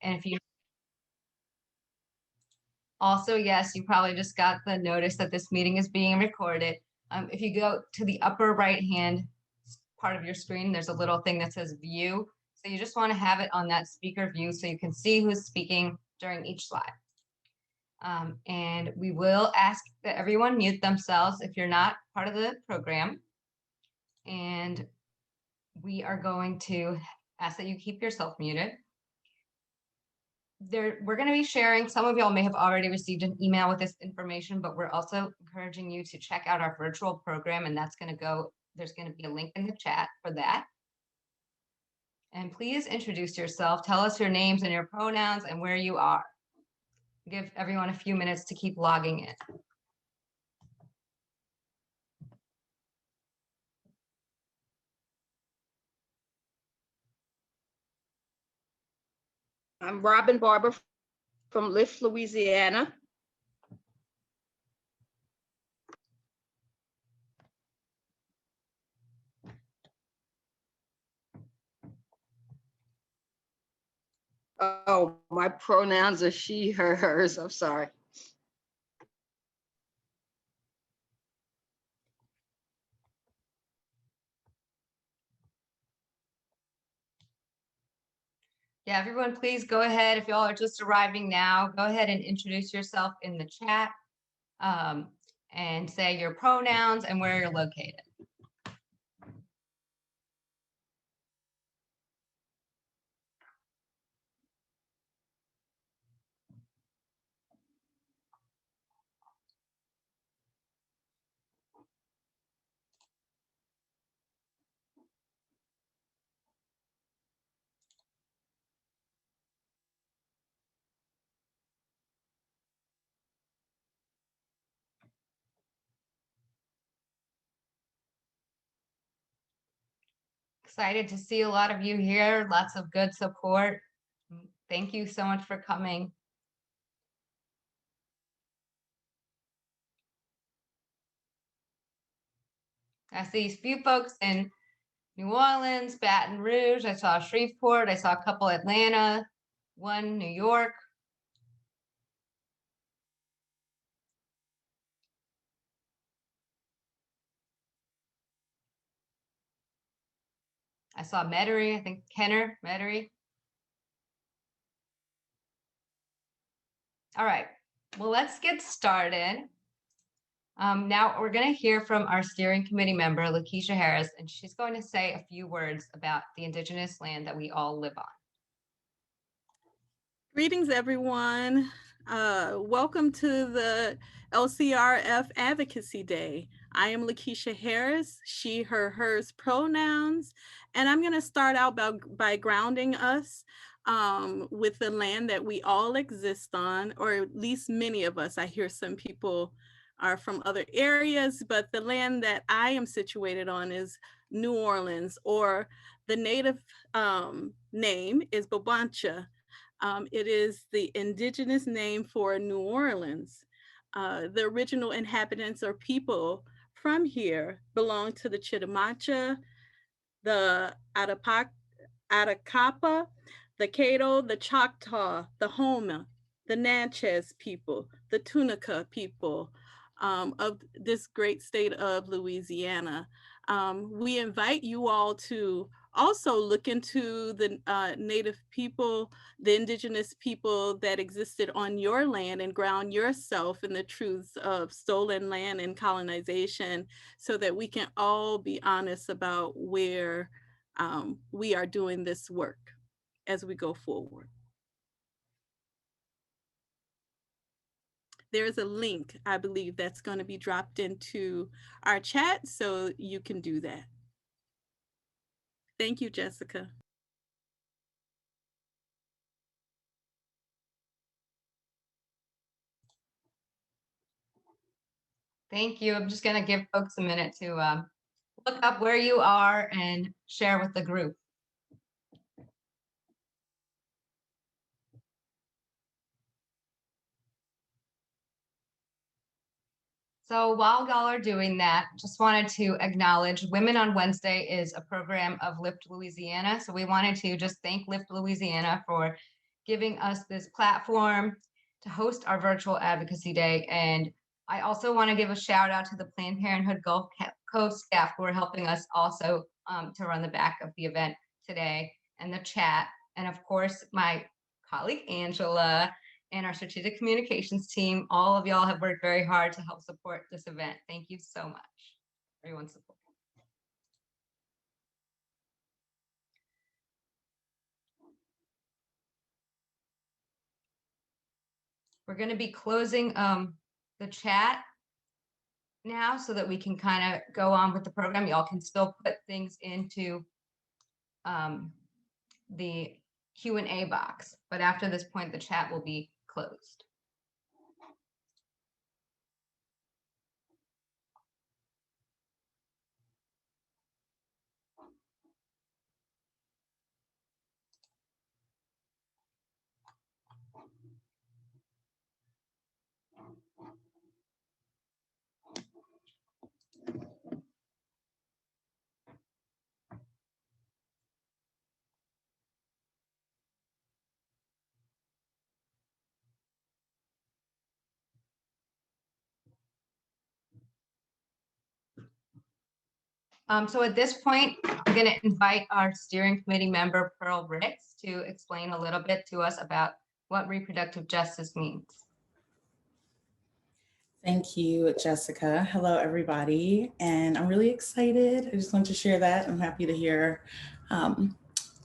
And if you also, yes, you probably just got the notice that this meeting is being recorded. If you go to the upper right hand part of your screen, there's a little thing that says view. So you just want to have it on that speaker view so you can see who's speaking during each slide. And we will ask that everyone mute themselves if you're not part of the program. And we are going to ask that you keep yourself muted. We're going to be sharing, some of y'all may have already received an email with this information, but we're also encouraging you to check out our virtual program, and that's going to go, there's going to be a link in the chat for that. And please introduce yourself, tell us your names and your pronouns and where you are. Give everyone a few minutes to keep logging in. I'm Robin Barber from Lift, Louisiana. Oh, my pronouns are she, her, hers. I'm sorry. Yeah, everyone, please go ahead. If y'all are just arriving now, go ahead and introduce yourself in the chat and say your pronouns and where you're located. Excited to see a lot of you here. Lots of good support. Thank you so much for coming. I see a few folks in New Orleans, Baton Rouge. I saw Shreveport. I saw a couple Atlanta, one New York. I saw Metairie, I think Kenner, Metairie. All right, well, let's get started. Now we're going to hear from our steering committee member, Lakeisha Harris, and she's going to say a few words about the Indigenous land that we all live on. Greetings, everyone. Welcome to the LCRF Advocacy Day. I am Lakeisha Harris, she, her, hers pronouns, and I'm going to start out by grounding us with the land that we all exist on, or at least many of us. I hear some people are from other areas, but the land that I am situated on is New Orleans, or the native name is Bobancha. It is the indigenous name for New Orleans. The original inhabitants or people from here belong to the Chitimacha, the Atacapa, the Caddo, the Choctaw, the Homa, the Natchez people, the Tunica people of this great state of Louisiana. We invite you all to also look into the Native people, the indigenous people that existed on your land, and ground yourself in the truths of stolen land and colonization, so that we can all be honest about where we are doing this work as we go forward. There's a link, I believe, that's going to be dropped into our chat, so you can do that. Thank you, Jessica. Thank you. I'm just going to give folks a minute to look up where you are and share with the group. So while y'all are doing that, just wanted to acknowledge Women on Wednesday is a program of Lift Louisiana. So we wanted to just thank Lift Louisiana for giving us this platform to host our virtual advocacy day. And I also want to give a shout out to the Planned Parenthood Gulf Coast staff who are helping us also to run the back of the event today and the chat. And of course, my colleague Angela and our strategic communications team, all of y'all have worked very hard to help support this event. Thank you so much, everyone's support. We're going to be closing the chat now so that we can kind of go on with the program. Y'all can still put things into the Q&A box, but after this point, the chat will be closed. So at this point, I'm going to invite our steering committee member, Pearl Ricks, to explain a little bit to us about what reproductive justice means. Thank you, Jessica. Hello, everybody. And I'm really excited. I just want to share that. I'm happy to hear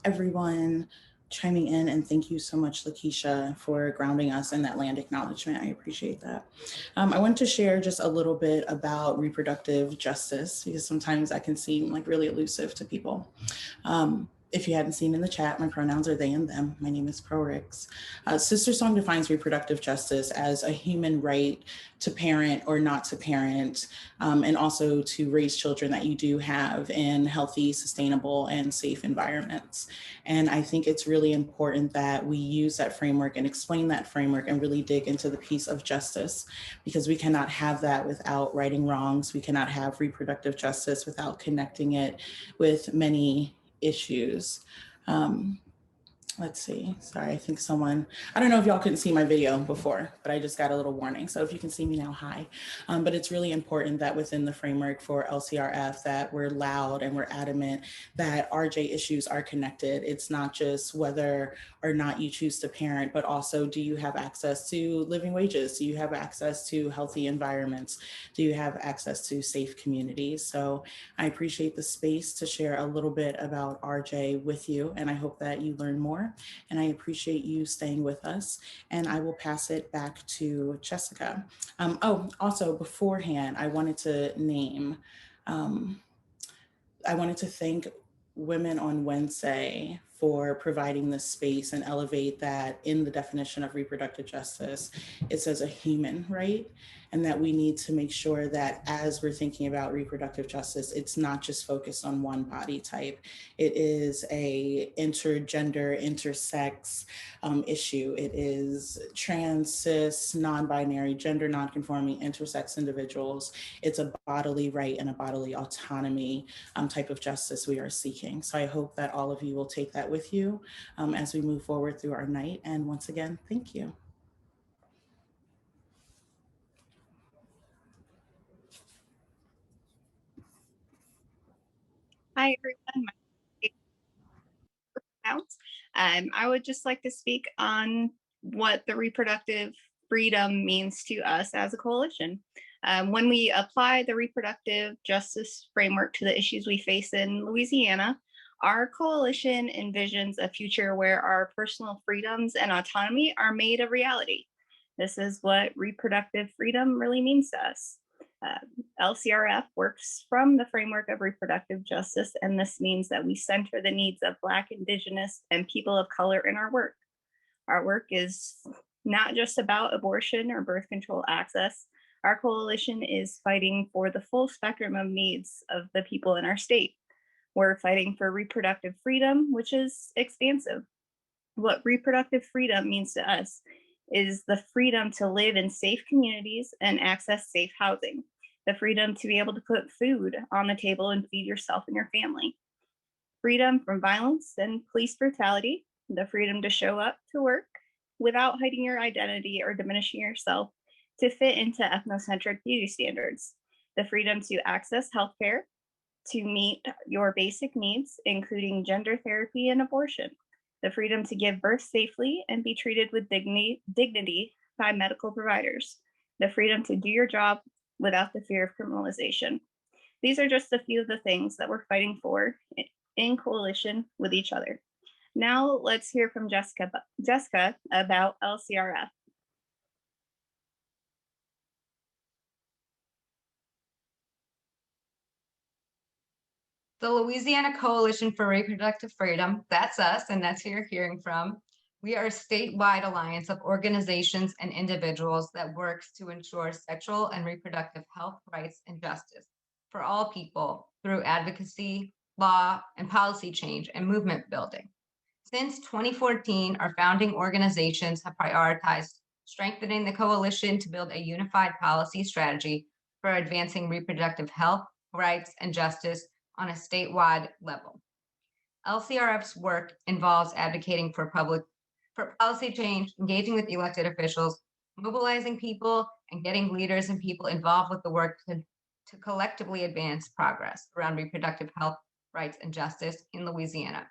everyone chiming in, and thank you so much, Lakeisha, for grounding us in that land acknowledgement. I appreciate that. I want to share just a little bit about reproductive justice, because sometimes that can seem like really elusive to people. If you hadn't seen in the chat, my pronouns are they and them. My name is Pro Ricks. Sister Song defines reproductive justice as a human right to parent or not to parent, and also to raise children that you do have in healthy, sustainable, and safe environments. And I think it's really important that we use that framework and explain that framework and really dig into the piece of justice, because we cannot have that without righting wrongs. We cannot have reproductive justice without connecting it with many issues. Let's see, sorry, I think someone, I don't know if y'all couldn't see my video before, but I just got a little warning. So if you can see me now, hi. But it's really important that within the framework for LCRF that we're loud and we're adamant that RJ issues are connected. It's not just whether or not you choose to parent, but also do you have access to living wages? Do you have access to healthy environments? Do you have access to safe communities? So I appreciate the space to share a little bit about RJ with you, and I hope that you learn more. And I appreciate you staying with us, and I will pass it back to Jessica. Also beforehand, I wanted to thank Women on Wednesday for providing this space and elevate that in the definition of reproductive justice. It says a human right, and that we need to make sure that as we're thinking about reproductive justice, it's not just focused on one body type. It is a intergender, intersex issue. It is trans, cis, non-binary, gender non-conforming, intersex individuals. It's a bodily right and a bodily autonomy type of justice we are seeking. So I hope that all of you will take that with you as we move forward through our night. And once again, thank you. Hi, everyone. I would just like to speak on what the reproductive freedom means to us as a coalition. When we apply the reproductive justice framework to the issues we face in Louisiana, our coalition envisions a future where our personal freedoms and autonomy are made a reality. This is what reproductive freedom really means to us. LCRF works from the framework of reproductive justice, and this means that we center the needs of Black, Indigenous, and people of color in our work. Our work is not just about abortion or birth control access. Our coalition is fighting for the full spectrum of needs of the people in our state. We're fighting for reproductive freedom, which is expansive. What reproductive freedom means to us is the freedom to live in safe communities and access safe housing, the freedom to be able to put food on the table and feed yourself and your family, freedom from violence and police brutality, the freedom to show up to work without hiding your identity or diminishing yourself to fit into ethnocentric beauty standards, the freedom to access healthcare, to meet your basic needs, including gender therapy and abortion, the freedom to give birth safely and be treated with dignity by medical providers, the freedom to do your job without the fear of criminalization. These are just a few of the things that we're fighting for in coalition with each other. Now let's hear from Jessica about LCRF. The Louisiana Coalition for Reproductive Freedom, that's us, and that's who you're hearing from. We are a statewide alliance of organizations and individuals that works to ensure sexual and reproductive health, rights, and justice for all people through advocacy, law, and policy change and movement building. Since 2014, our founding organizations have prioritized strengthening the coalition to build a unified policy strategy for advancing reproductive health, rights, and justice on a statewide level. LCRF's work involves advocating for policy change, engaging with elected officials, mobilizing people, and getting leaders and people involved with the work to collectively advance progress around reproductive health, rights, and justice in Louisiana.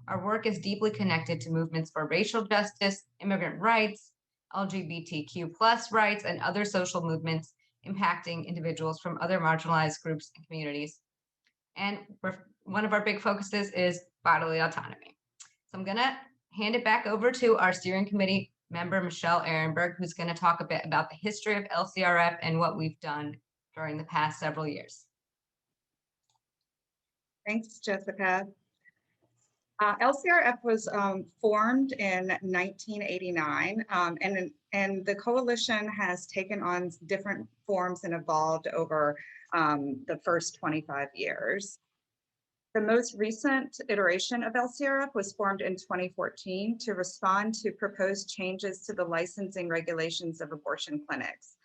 Our work is deeply connected to movements for racial justice, immigrant rights, LGBTQ+ rights, and other social movements impacting individuals from other marginalized groups and communities. And one of our big focuses is bodily autonomy. So I'm gonna hand it back over to our steering committee member, Michelle Ehrenberg, who's gonna talk a bit about the history of LCRF and what we've done during the past several years. Thanks, Jessica. LCRF was formed in 1989, and the coalition has taken on different forms and evolved over the first 25 years. The most recent iteration of LCRF was formed in 2014 to respond to proposed changes to the licensing regulations of abortion clinics.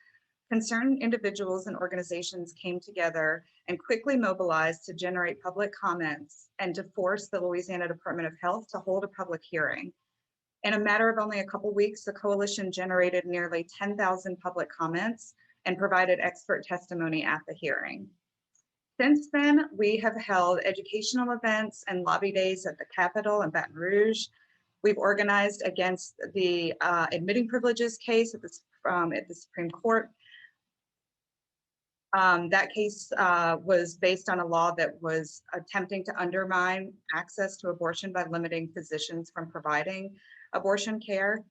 Concerned individuals and organizations came together and quickly mobilized to generate public comments and to force the Louisiana Department of Health to hold a public hearing. In a matter of only a couple weeks, the coalition generated nearly 10,000 public comments and provided expert testimony at the hearing. Since then, we have held educational events and lobby days at the Capitol in Baton Rouge. We've organized against the admitting privileges case at the Supreme Court. That case was based on a law that was attempting to undermine access to abortion by limiting physicians from providing abortion care.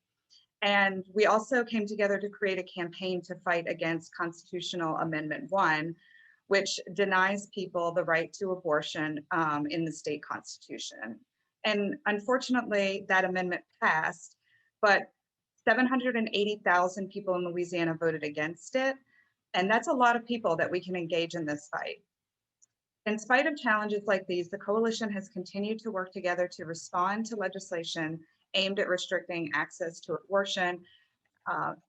And we also came together to create a campaign to fight against Constitutional Amendment 1, which denies people the right to abortion in the state constitution. And unfortunately, that amendment passed, but 780,000 people in Louisiana voted against it. And that's a lot of people that we can engage in this fight. In spite of challenges like these, the coalition has continued to work together to respond to legislation aimed at restricting access to abortion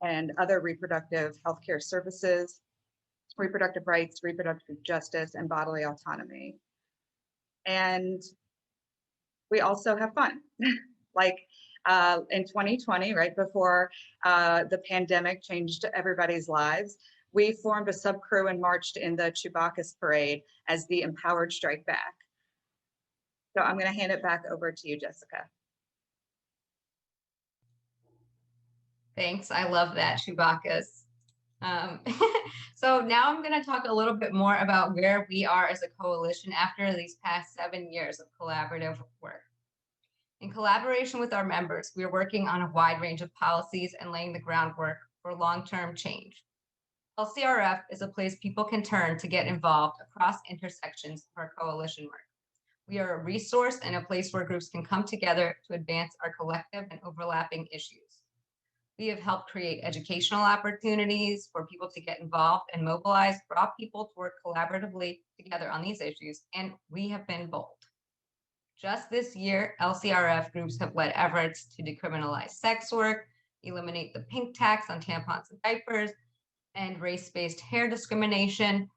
and other reproductive healthcare services, reproductive rights, reproductive justice, and bodily autonomy. And we also have fun. Like in 2020, right before the pandemic changed everybody's lives, we formed a sub-crew and marched in the Chewbacca's parade as the Empowered Strike Back. So I'm going to hand it back over to you, Jessica. Thanks, I love that, Chewbacca's. So now I'm going to talk a little bit more about where we are as a coalition after these past 7 years of collaborative work. In collaboration with our members, we are working on a wide range of policies and laying the groundwork for long-term change. LCRF is a place people can turn to get involved across intersections of our coalition work. We are a resource and a place where groups can come together to advance our collective and overlapping issues. We have helped create educational opportunities for people to get involved and mobilize, brought people to work collaboratively together on these issues, and we have been bold. Just this year, LCRF groups have led efforts to decriminalize sex work, eliminate the pink tax on tampons and diapers, and race-based hair discrimination,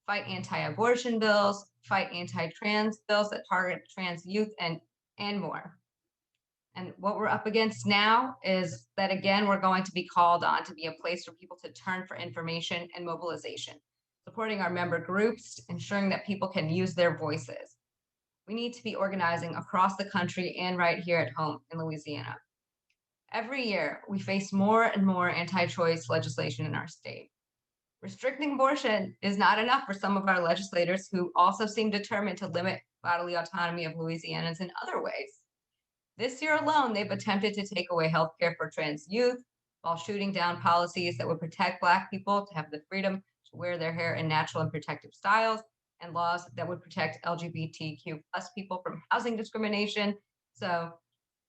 fight anti-abortion bills, fight anti-trans bills that target trans youth, and more. And what we're up against now is that, again, we're going to be called on to be a place for people to turn for information and mobilization, supporting our member groups, ensuring that people can use their voices. We need to be organizing across the country and right here at home in Louisiana. Every year, we face more and more anti-choice legislation in our state. Restricting abortion is not enough for some of our legislators who also seem determined to limit bodily autonomy of Louisianans in other ways. This year alone, they've attempted to take away health care for trans youth while shooting down policies that would protect Black people to have the freedom to wear their hair in natural and protective styles, and laws that would protect LGBTQ plus people from housing discrimination. So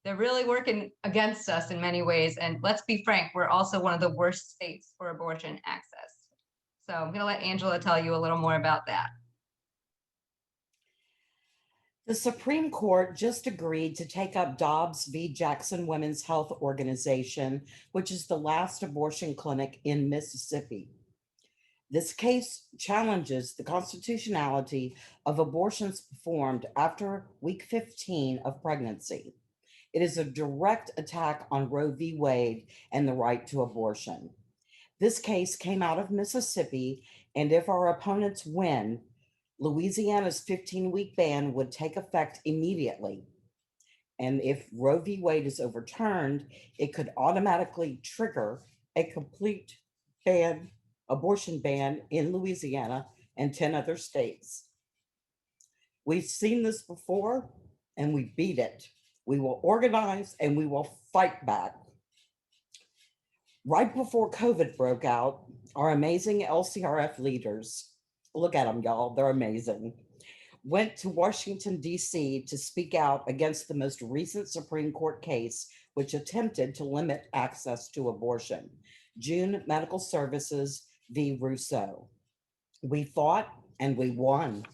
they're really working against us in many ways. And let's be frank, we're also one of the worst states for abortion access. So I'm gonna let Angela tell you a little more about that. The Supreme Court just agreed to take up Dobbs v. Jackson Women's Health Organization, which is the last abortion clinic in Mississippi. This case challenges the constitutionality of abortions performed after week 15 of pregnancy. It is a direct attack on Roe v. Wade and the right to abortion. This case came out of Mississippi, and if our opponents win, Louisiana's 15-week ban would take effect immediately. And if Roe v. Wade is overturned, it could automatically trigger a complete ban, abortion ban in Louisiana and 10 other states. We've seen this before and we beat it. We will organize and we will fight back. Right before COVID broke out, our amazing LCRF leaders, look at them, y'all, they're amazing, went to Washington, D.C. to speak out against the most recent Supreme Court case, which attempted to limit access to abortion, June Medical Services v. Rousseau. We fought and we won.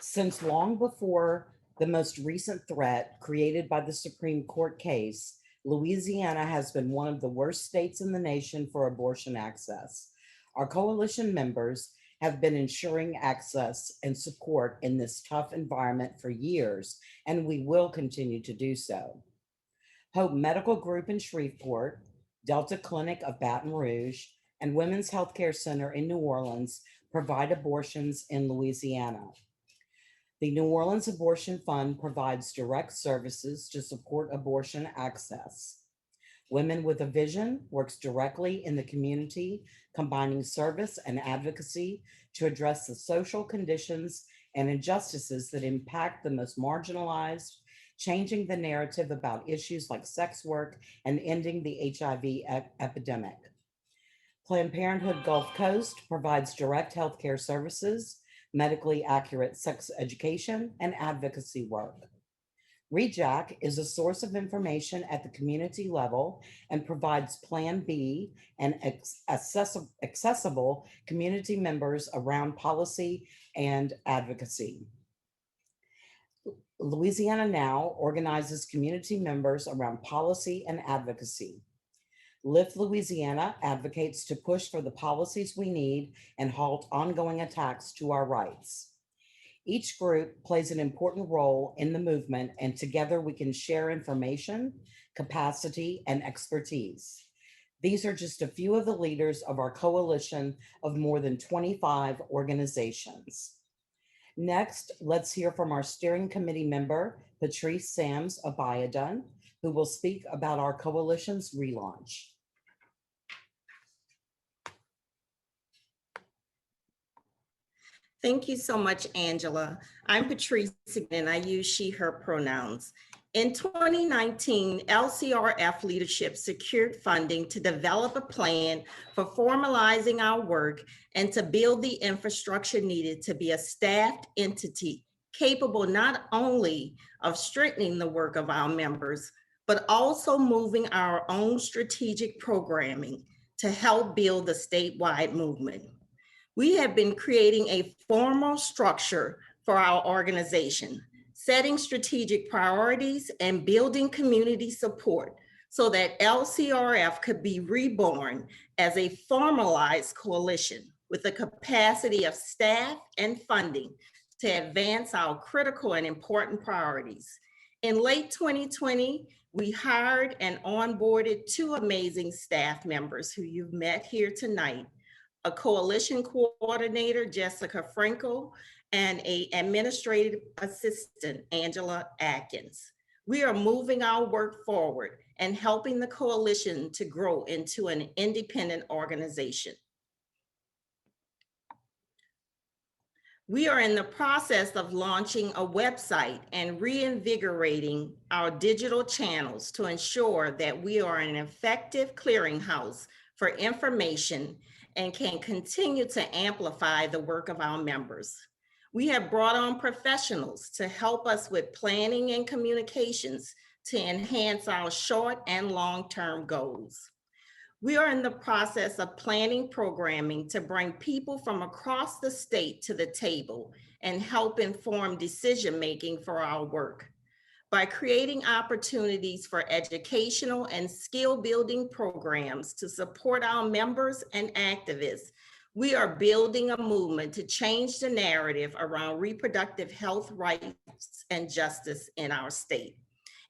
Since long before the most recent threat created by the Supreme Court case, Louisiana has been one of the worst states in the nation for abortion access. Our coalition members have been ensuring access and support in this tough environment for years, and we will continue to do so. Hope Medical Group in Shreveport, Delta Clinic of Baton Rouge, and Women's Healthcare Center in New Orleans provide abortions in Louisiana. The New Orleans Abortion Fund provides direct services to support abortion access. Women with a Vision works directly in the community, combining service and advocacy to address the social conditions and injustices that impact the most marginalized, changing the narrative about issues like sex work and ending the HIV epidemic. Planned Parenthood Gulf Coast provides direct healthcare services, medically accurate sex education, and advocacy work. REJAC is a source of information at the community level and provides Plan B and accessible community members around policy and advocacy. Louisiana Now organizes community members around policy and advocacy. Lift Louisiana advocates to push for the policies we need and halt ongoing attacks to our rights. Each group plays an important role in the movement, and together we can share information, capacity, and expertise. These are just a few of the leaders of our coalition of more than 25 organizations. Next, let's hear from our steering committee member, Patrice Sams Abayadun, who will speak about our coalition's relaunch. Thank you so much, Angela. I'm Patrice and I use she, her pronouns. In 2019, LCRF leadership secured funding to develop a plan for formalizing our work and to build the infrastructure needed to be a staffed entity capable not only of strengthening the work of our members, but also moving our own strategic programming to help build the statewide movement. We have been creating a formal structure for our organization, setting strategic priorities and building community support so that LCRF could be reborn as a formalized coalition with the capacity of staff and funding to advance our critical and important priorities, In late 2020, we hired and onboarded 2 amazing staff members who you've met here tonight, a coalition coordinator, Jessica Frankel, and an administrative assistant, Angela Atkins. We are moving our work forward and helping the coalition to grow into an independent organization. We are in the process of launching a website and reinvigorating our digital channels to ensure that we are an effective clearinghouse for information and can continue to amplify the work of our members. We have brought on professionals to help us with planning and communications to enhance our short and long-term goals. We are in the process of planning programming to bring people from across the state to the table and help inform decision-making for our work. By creating opportunities for educational and skill-building programs to support our members and activists, we are building a movement to change the narrative around reproductive health rights and justice in our state.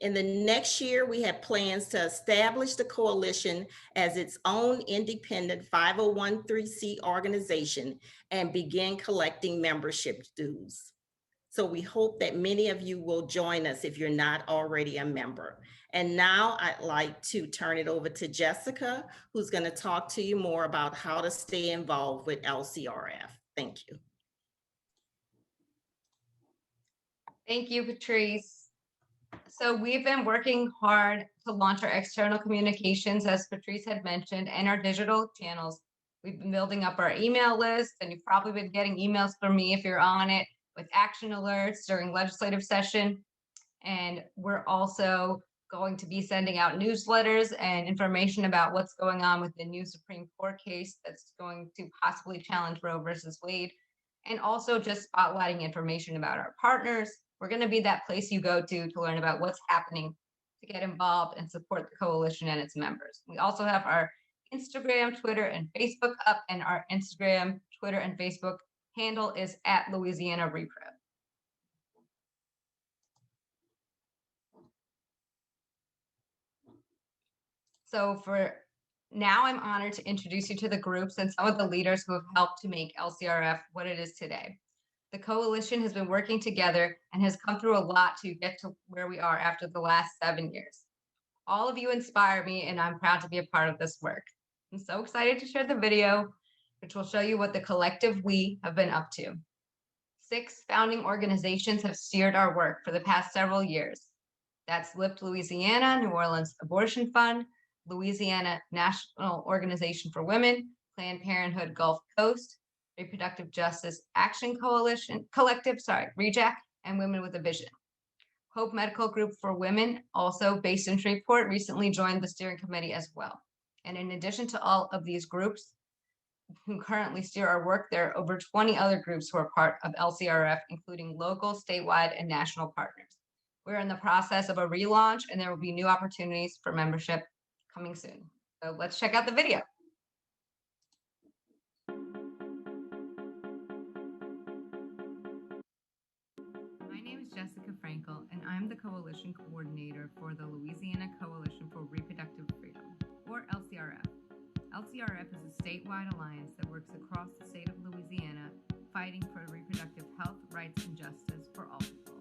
In the next year, we have plans to establish the coalition as its own independent 501(c) organization and begin collecting membership dues. So we hope that many of you will join us if you're not already a member. And now I'd like to turn it over to Jessica, who's going to talk to you more about how to stay involved with LCRF. Thank you. Thank you, Patrice. So we've been working hard to launch our external communications, as Patrice had mentioned, and our digital channels. We've been building up our email list, and you've probably been getting emails from me if you're on it with action alerts during legislative session. And we're also going to be sending out newsletters and information about what's going on with the new Supreme Court case that's going to possibly challenge Roe versus Wade, and also just spotlighting information about our partners. We're going to be that place you go to learn about what's happening, to get involved and support the coalition and its members. We also have our Instagram, Twitter, and Facebook up, and our Instagram, Twitter, and Facebook handle is @LouisianaRepro. So for now, I'm honored to introduce you to the groups and some of the leaders who have helped to make LCRF what it is today. The coalition has been working together and has come through a lot to get to where we are after the last 7 years. All of you inspire me, and I'm proud to be a part of this work. I'm so excited to share the video, which will show you what the collective we have been up to. 6 founding organizations have steered our work for the past several years. That's Lift Louisiana, New Orleans Abortion Fund, Louisiana National Organization for Women, Planned Parenthood Gulf Coast, Reproductive Justice Action Coalition Collective, REJAC, and Women with a Vision. Hope Medical Group for Women, also based in Shreveport, recently joined the steering committee as well. And in addition to all of these groups who currently steer our work, there are over 20 other groups who are part of LCRF, including local, statewide, and national partners. We're in the process of a relaunch, and there will be new opportunities for membership coming soon. So let's check out the video. My name is Jessica Frankel, and I'm the Coalition Coordinator for the Louisiana Coalition for Reproductive Freedom, or LCRF. LCRF is a statewide alliance that works across the state of Louisiana, fighting for reproductive health, rights, and justice for all people.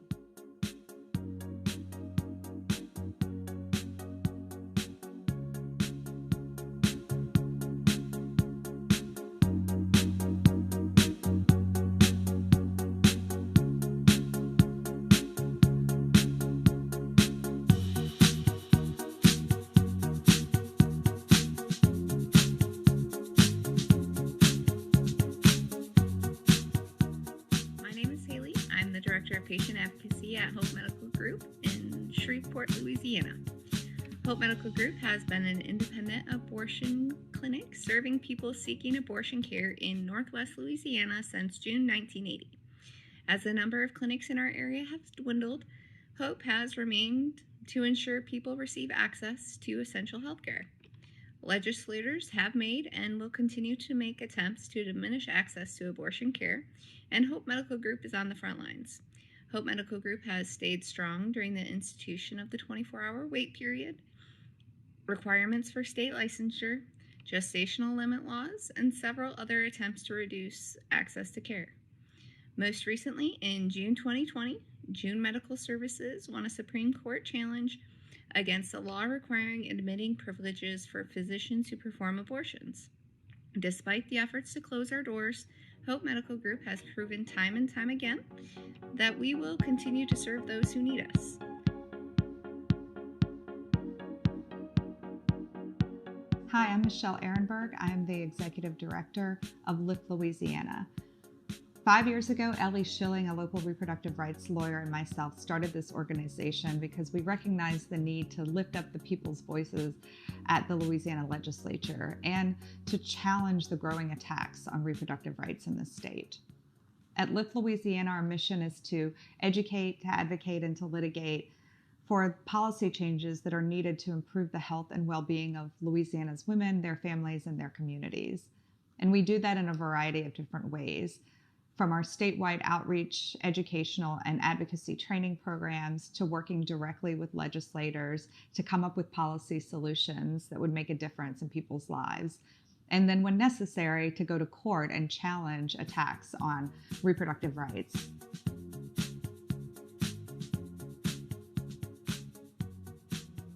Director of Patient Advocacy at Hope Medical Group in Shreveport, Louisiana. Hope Medical Group has been an independent abortion clinic serving people seeking abortion care in Northwest Louisiana since June 1980. As the number of clinics in our area has dwindled, Hope has remained to ensure people receive access to essential health care. Legislators have made and will continue to make attempts to diminish access to abortion care, and Hope Medical Group is on the front lines. Hope Medical Group has stayed strong during the institution of the 24-hour wait period, requirements for state licensure, gestational limit laws, and several other attempts to reduce access to care. Most recently, in June 2020, June Medical Services won a Supreme Court challenge against a law requiring admitting privileges for physicians who perform abortions. Despite the efforts to close our doors, Hope Medical Group has proven time and time again that we will continue to serve those who need us. Hi, I'm Michelle Ehrenberg. I'm the Executive Director of Lift Louisiana. 5 years ago, Ellie Schilling, a local reproductive rights lawyer, and myself started this organization because we recognized the need to lift up the people's voices at the Louisiana legislature and to challenge the growing attacks on reproductive rights in the state. At Lift Louisiana, our mission is to educate, to advocate, and to litigate for policy changes that are needed to improve the health and well-being of Louisiana's women, their families, and their communities. And we do that in a variety of different ways, from our statewide outreach, educational, and advocacy training programs to working directly with legislators to come up with policy solutions that would make a difference in people's lives. And then when necessary, to go to court and challenge attacks on reproductive rights.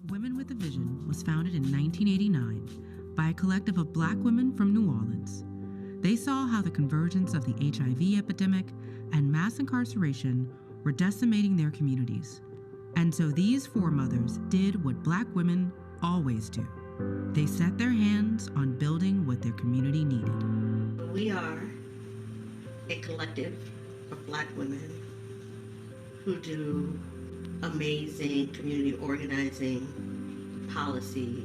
Women with a Vision was founded in 1989 by a collective of Black women from New Orleans. They saw how the convergence of the HIV epidemic and mass incarceration were decimating their communities. And so these four mothers did what Black women always do. They set their hands on building what their community needed. We are a collective of Black women who do amazing community organizing, policy,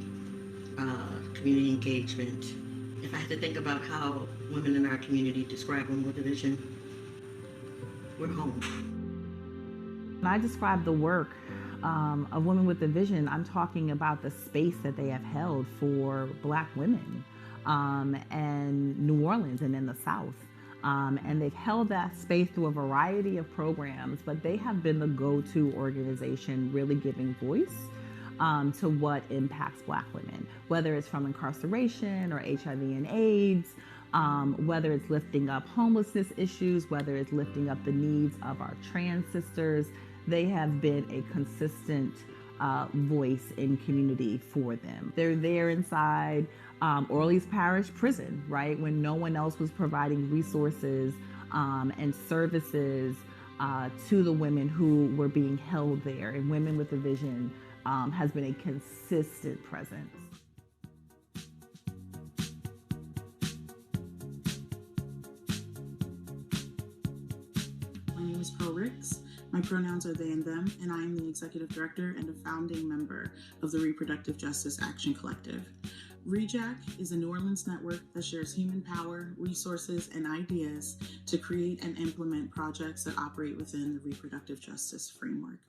community engagement. If I had to think about how women in our community describe Women with a Vision, we're home. When I describe the work of Women with a Vision, I'm talking about the space that they have held for Black women and New Orleans and in the South. And they've held that space through a variety of programs, but they have been the go-to organization really giving voice to what impacts Black women, whether it's from incarceration or HIV and AIDS, whether it's lifting up homelessness issues, whether it's lifting up the needs of our trans sisters. They have been a consistent voice in community for them. They're there inside Orleans Parish Prison, right? When no one else was providing resources and services to the women who were being held there. And Women with a Vision has been a consistent presence. My name is Pearl Ricks. My pronouns are they and them, and I am the Executive Director and a founding member of the Reproductive Justice Action Collective. REJAC is a New Orleans network that shares human power, resources, and ideas to create and implement projects that operate within the reproductive justice framework.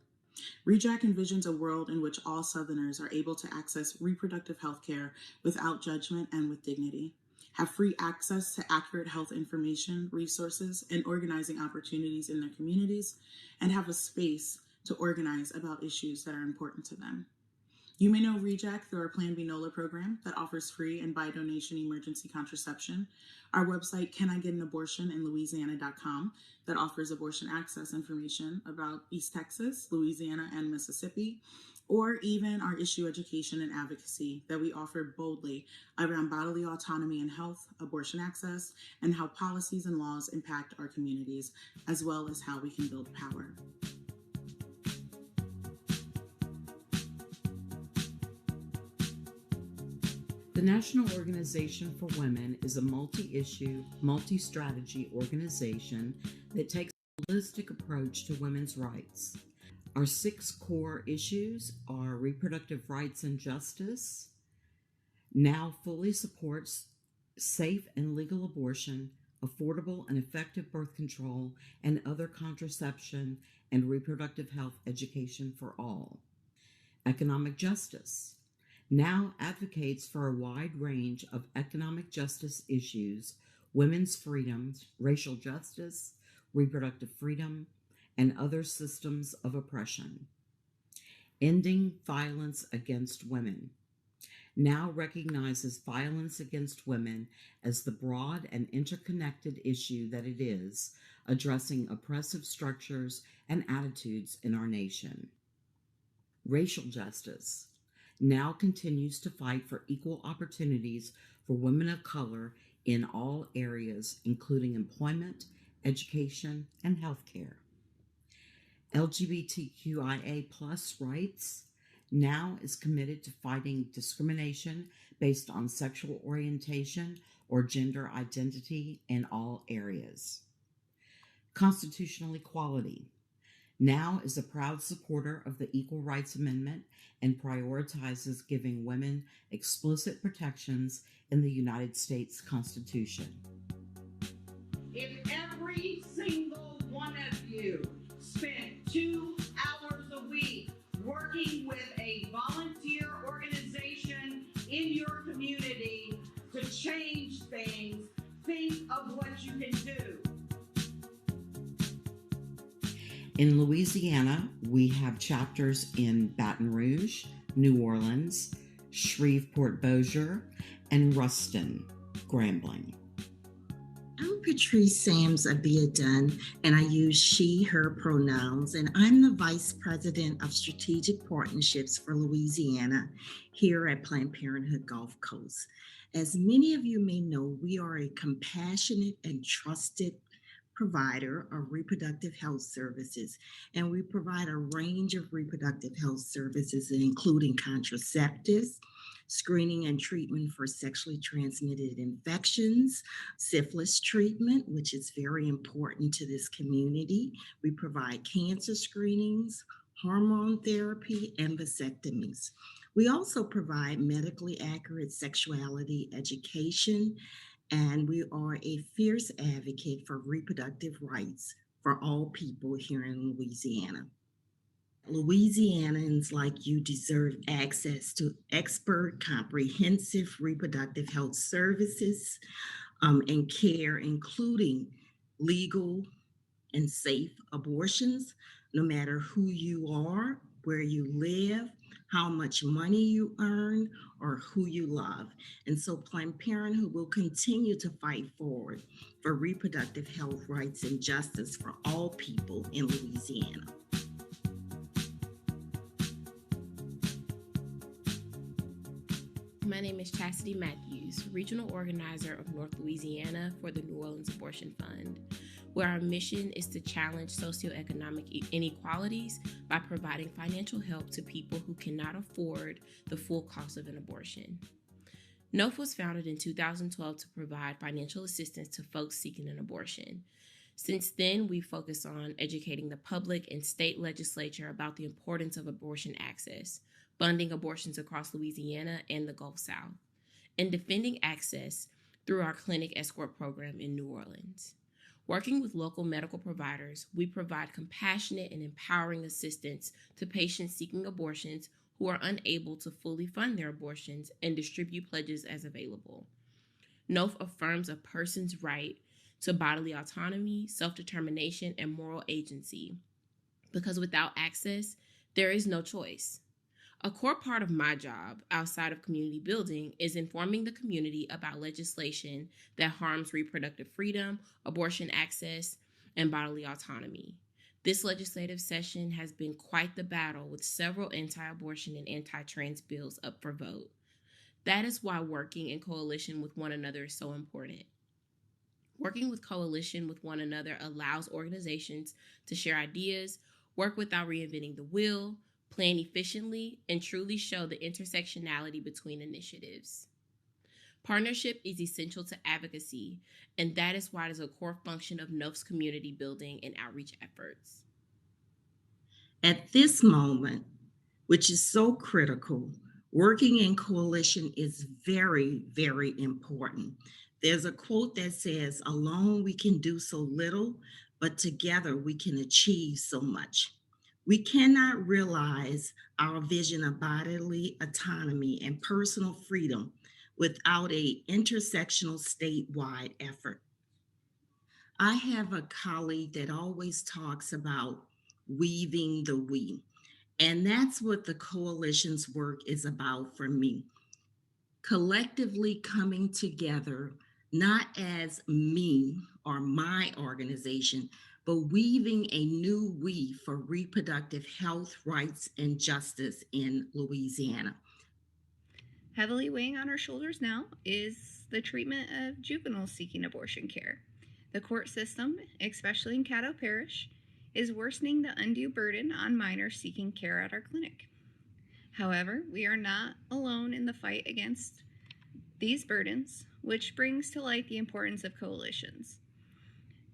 REJAC envisions a world in which all Southerners are able to access reproductive health care without judgment and with dignity, have free access to accurate health information, resources, and organizing opportunities in their communities, and have a space to organize about issues that are important to them. You may know REJAC through our Plan B NOLA program that offers free and by donation emergency contraception, our website canigetabortioninlouisiana.com that offers abortion access information about East Texas, Louisiana, and Mississippi, or even our issue education and advocacy that we offer boldly around bodily autonomy and health, abortion access, and how policies and laws impact our communities, as well as how we can build power. The National Organization for Women is a multi-issue, multi-strategy organization that takes a holistic approach to women's rights. Our 6 core issues are reproductive rights and justice, now fully supports safe and legal abortion, affordable and effective birth control, and other contraception and reproductive health education for all. Economic justice now advocates for a wide range of economic justice issues, women's freedoms, racial justice, reproductive freedom, and other systems of oppression. Ending Violence Against Women now recognizes violence against women as the broad and interconnected issue that it is, addressing oppressive structures and attitudes in our nation. Racial justice now continues to fight for equal opportunities for women of color in all areas, including employment, education, and healthcare. LGBTQIA+ rights now is committed to fighting discrimination based on sexual orientation or gender identity in all areas. Constitutional equality now is a proud supporter of the Equal Rights Amendment and prioritizes giving women explicit protections in the United States Constitution. If every single one of you spent 2 hours a week working with a volunteer organization in your community to change things, think of what you can do. In Louisiana, we have chapters in Baton Rouge, New Orleans, Shreveport-Bossier, and Ruston, Grambling. I'm Patrice Sams Abiadun, and I use she, her pronouns, and I'm the Vice President of Strategic Partnerships for Louisiana here at Planned Parenthood Gulf Coast. As many of you may know, we are a compassionate and trusted provider of reproductive health services, and we provide a range of reproductive health services, including contraceptives, screening and treatment for sexually transmitted infections, syphilis treatment, which is very important to this community. We provide cancer screenings, hormone therapy, and vasectomies. We also provide medically accurate sexuality education, and we are a fierce advocate for reproductive rights for all people here in Louisiana. Louisianans like you deserve access to expert, comprehensive reproductive health services and care, including legal and safe abortions, no matter who you are, where you live, how much money you earn, or who you love. And so Planned Parenthood will continue to fight forward for reproductive health rights and justice for all people in Louisiana. My name is Chastity Matthews, Regional Organizer of North Louisiana for the New Orleans Abortion Fund, where our mission is to challenge socioeconomic inequalities by providing financial help to people who cannot afford the full cost of an abortion. NOF was founded in 2012 to provide financial assistance to folks seeking an abortion. Since then, we focus on educating the public and state legislature about the importance of abortion access, funding abortions across Louisiana and the Gulf South, and defending access through our clinic escort program in New Orleans. Working with local medical providers, we provide compassionate and empowering assistance to patients seeking abortions who are unable to fully fund their abortions and distribute pledges as available. NOF affirms a person's right to bodily autonomy, self-determination, and moral agency, because without access, there is no choice. A core part of my job outside of community building is informing the community about legislation that harms reproductive freedom, abortion access, and bodily autonomy. This legislative session has been quite the battle, with several anti-abortion and anti-trans bills up for vote. That is why working in coalition with one another is so important. Working with coalition with one another allows organizations to share ideas, work without reinventing the wheel, plan efficiently, and truly show the intersectionality between initiatives. Partnership is essential to advocacy, and that is why it is a core function of NOF's community building and outreach efforts. At this moment, which is so critical, working in coalition is very, very important. There's a quote that says, "Alone we can do so little, but together we can achieve so much." We cannot realize our vision of bodily autonomy and personal freedom without an intersectional statewide effort. I have a colleague that always talks about weaving the we. And that's what the coalition's work is about for me. Collectively coming together, not as me or my organization, but weaving a new we for reproductive health, rights, and justice in Louisiana. Heavily weighing on our shoulders now is the treatment of juveniles seeking abortion care. The court system, especially in Caddo Parish, is worsening the undue burden on minors seeking care at our clinic. However, we are not alone in the fight against these burdens, which brings to light the importance of coalitions.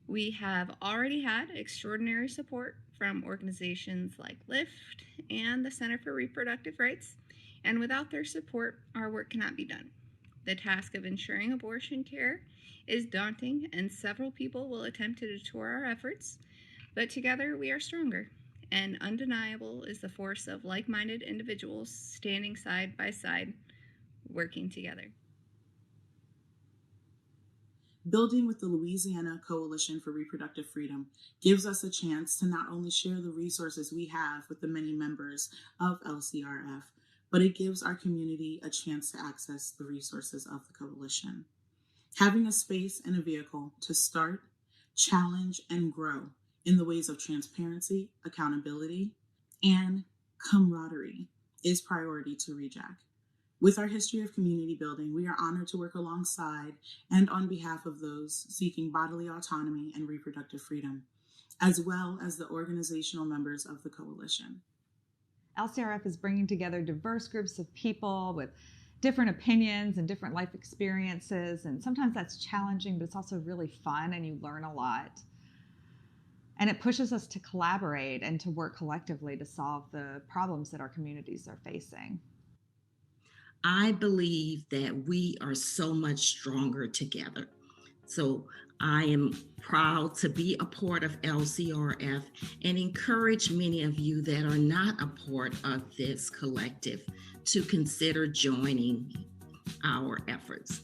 We have already had extraordinary support from organizations like LIFT and the Center for Reproductive Rights, and without their support, our work cannot be done. The task of ensuring abortion care is daunting, and several people will attempt to detour our efforts, but together we are stronger, and undeniable is the force of like-minded individuals standing side by side, working together. Building with the Louisiana Coalition for Reproductive Freedom gives us a chance to not only share the resources we have with the many members of LCRF, but it gives our community a chance to access the resources of the coalition. Having a space and a vehicle to start, challenge, and grow in the ways of transparency, accountability, and camaraderie is priority to REJAC. With our history of community building, we are honored to work alongside and on behalf of those seeking bodily autonomy and reproductive freedom, as well as the organizational members of the coalition. LCRF is bringing together diverse groups of people with different opinions and different life experiences, and sometimes that's challenging, but it's also really fun and you learn a lot. And it pushes us to collaborate and to work collectively to solve the problems that our communities are facing. I believe that we are so much stronger together. So I am proud to be a part of LCRF and encourage many of you that are not a part of this collective to consider joining our efforts.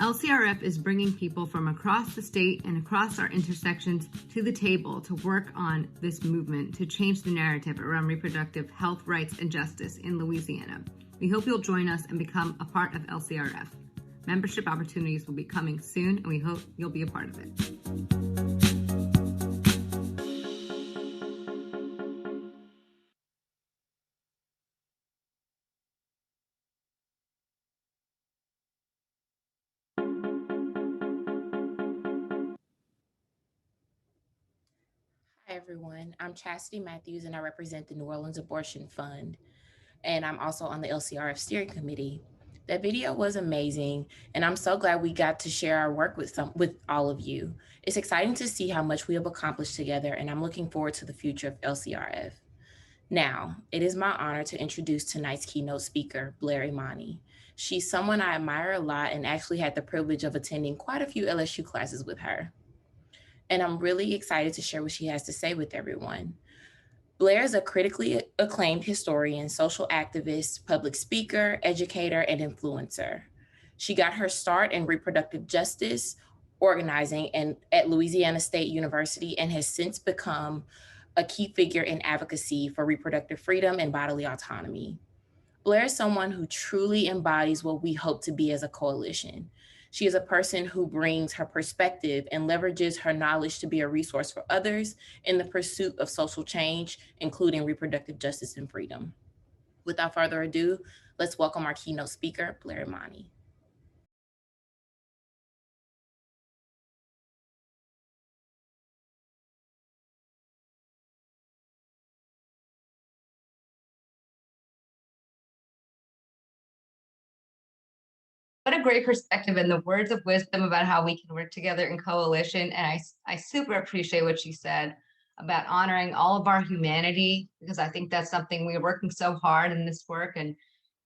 LCRF is bringing people from across the state and across our intersections to the table to work on this movement to change the narrative around reproductive health, rights, and justice in Louisiana. We hope you'll join us and become a part of LCRF. Membership opportunities will be coming soon, and we hope you'll be a part of it. Hi, everyone. I'm Chastity Matthews, and I represent the New Orleans Abortion Fund. And I'm also on the LCRF steering committee. That video was amazing, and I'm so glad we got to share our work with all of you. It's exciting to see how much we have accomplished together, and I'm looking forward to the future of LCRF. Now, it is my honor to introduce tonight's keynote speaker, Blair Imani. She's someone I admire a lot and actually had the privilege of attending quite a few LSU classes with her. And I'm really excited to share what she has to say with everyone. Blair is a critically acclaimed historian, social activist, public speaker, educator, and influencer. She got her start in reproductive justice organizing at Louisiana State University and has since become a key figure in advocacy for reproductive freedom and bodily autonomy. Blair is someone who truly embodies what we hope to be as a coalition. She is a person who brings her perspective and leverages her knowledge to be a resource for others in the pursuit of social change, including reproductive justice and freedom. Without further ado, let's welcome our keynote speaker, Blair Imani. What a great perspective and the words of wisdom about how we can work together in coalition. And I super appreciate what she said about honoring all of our humanity, because I think that's something we're working so hard in this work. And,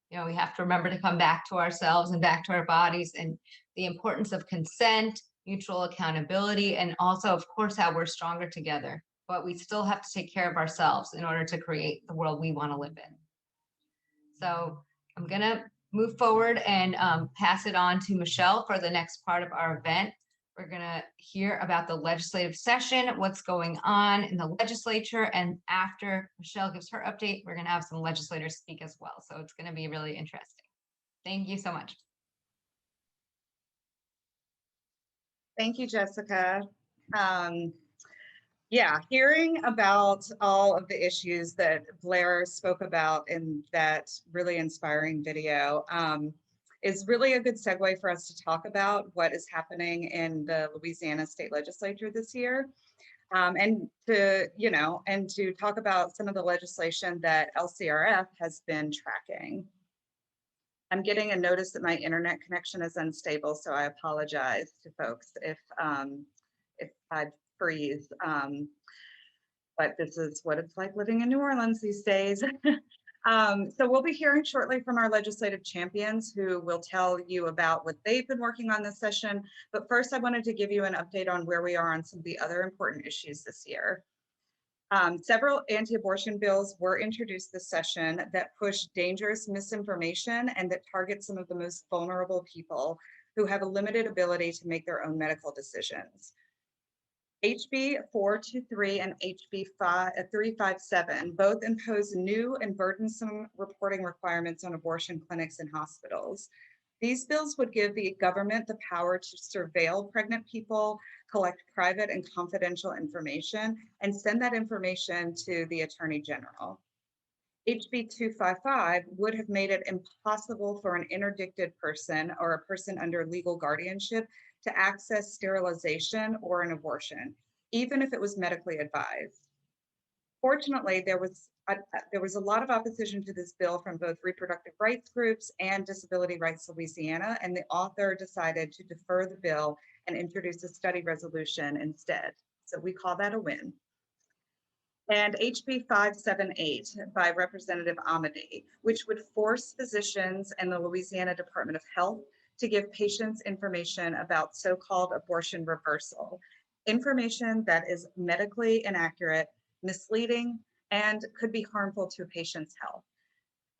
you know, we have to remember to come back to ourselves and back to our bodies, and the importance of consent, mutual accountability, and also, of course, how we're stronger together. But we still have to take care of ourselves in order to create the world we want to live in. So I'm going to move forward and pass it on to Michelle for the next part of our event. We're going to hear about the legislative session, what's going on in the legislature. And after Michelle gives her update, we're going to have some legislators speak as well. So it's going to be really interesting. Thank you so much. Thank you, Jessica. Yeah, hearing about all of the issues that Blair spoke about in that really inspiring video is really a good segue for us to talk about what is happening in the Louisiana State Legislature this year. And to talk about some of the legislation that LCRF has been tracking. I'm getting a notice that my internet connection is unstable, so I apologize to folks if I freeze. But this is what it's like living in New Orleans these days. So we'll be hearing shortly from our legislative champions who will tell you about what they've been working on this session. But first, I wanted to give you an update on where we are on some of the other important issues this year. Several anti-abortion bills were introduced this session that push dangerous misinformation and that target some of the most vulnerable people who have a limited ability to make their own medical decisions. HB 423 and HB 357 both impose new and burdensome reporting requirements on abortion clinics and hospitals. These bills would give the government the power to surveil pregnant people, collect private and confidential information, and send that information to the Attorney General. HB 255 would have made it impossible for an interdicted person or a person under legal guardianship to access sterilization or an abortion, even if it was medically advised. Fortunately, there was a lot of opposition to this bill from both reproductive rights groups and Disability Rights Louisiana, and the author decided to defer the bill and introduce a study resolution instead. So we call that a win. And HB 578 by Representative Amedee, which would force physicians and the Louisiana Department of Health to give patients information about so-called abortion reversal, information that is medically inaccurate, misleading, and could be harmful to a patient's health.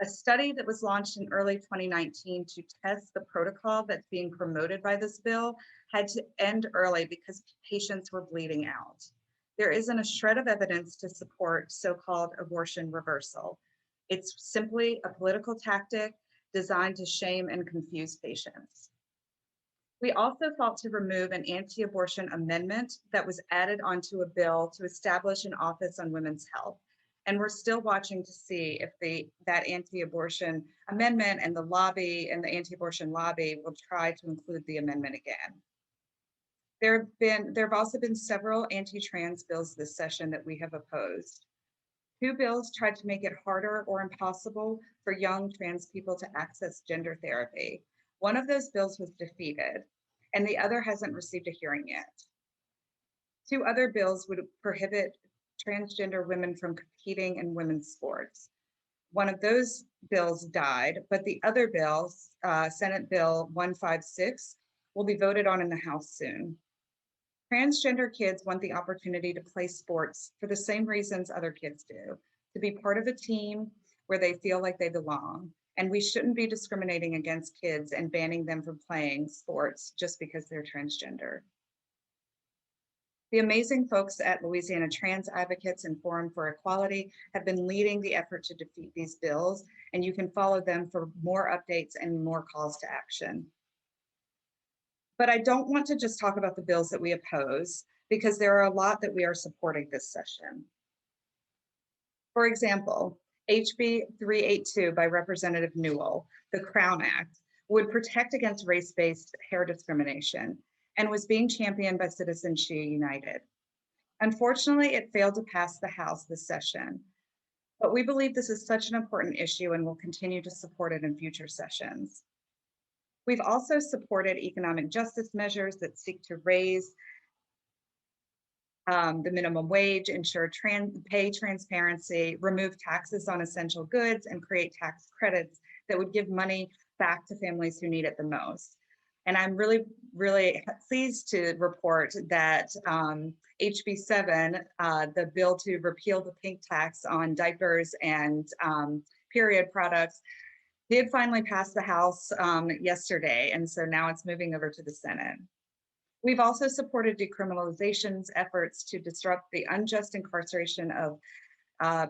A study that was launched in early 2019 to test the protocol that's being promoted by this bill had to end early because patients were bleeding out. There isn't a shred of evidence to support so-called abortion reversal. It's simply a political tactic designed to shame and confuse patients. We also fought to remove an anti-abortion amendment that was added onto a bill to establish an Office on Women's Health. And we're still watching to see if that anti-abortion amendment and the lobby and the anti-abortion lobby will try to include the amendment again. There have also been several anti-trans bills this session that we have opposed. 2 bills tried to make it harder or impossible for young trans people to access gender therapy. One of those bills was defeated, and the other hasn't received a hearing yet. 2 other bills would prohibit transgender women from competing in women's sports. One of those bills died, but the other bill, Senate Bill 156, will be voted on in the House soon. Transgender kids want the opportunity to play sports for the same reasons other kids do, to be part of a team where they feel like they belong. And we shouldn't be discriminating against kids and banning them from playing sports just because they're transgender. The amazing folks at Louisiana Trans Advocates and Forum for Equality have been leading the effort to defeat these bills, and you can follow them for more updates and more calls to action. But I don't want to just talk about the bills that we oppose, because there are a lot that we are supporting this session. For example, HB 382 by Representative Newell, the Crown Act, would protect against race-based hair discrimination and was being championed by Citizens She United. Unfortunately, it failed to pass the House this session, but we believe this is such an important issue and will continue to support it in future sessions. We've also supported economic justice measures that seek to raise the minimum wage, ensure pay transparency, remove taxes on essential goods, and create tax credits that would give money back to families who need it the most. And I'm really, really pleased to report that HB 7, the bill to repeal the pink tax on diapers and period products, did finally pass the House yesterday, and so now it's moving over to the Senate. We've also supported decriminalization's efforts to disrupt the unjust incarceration of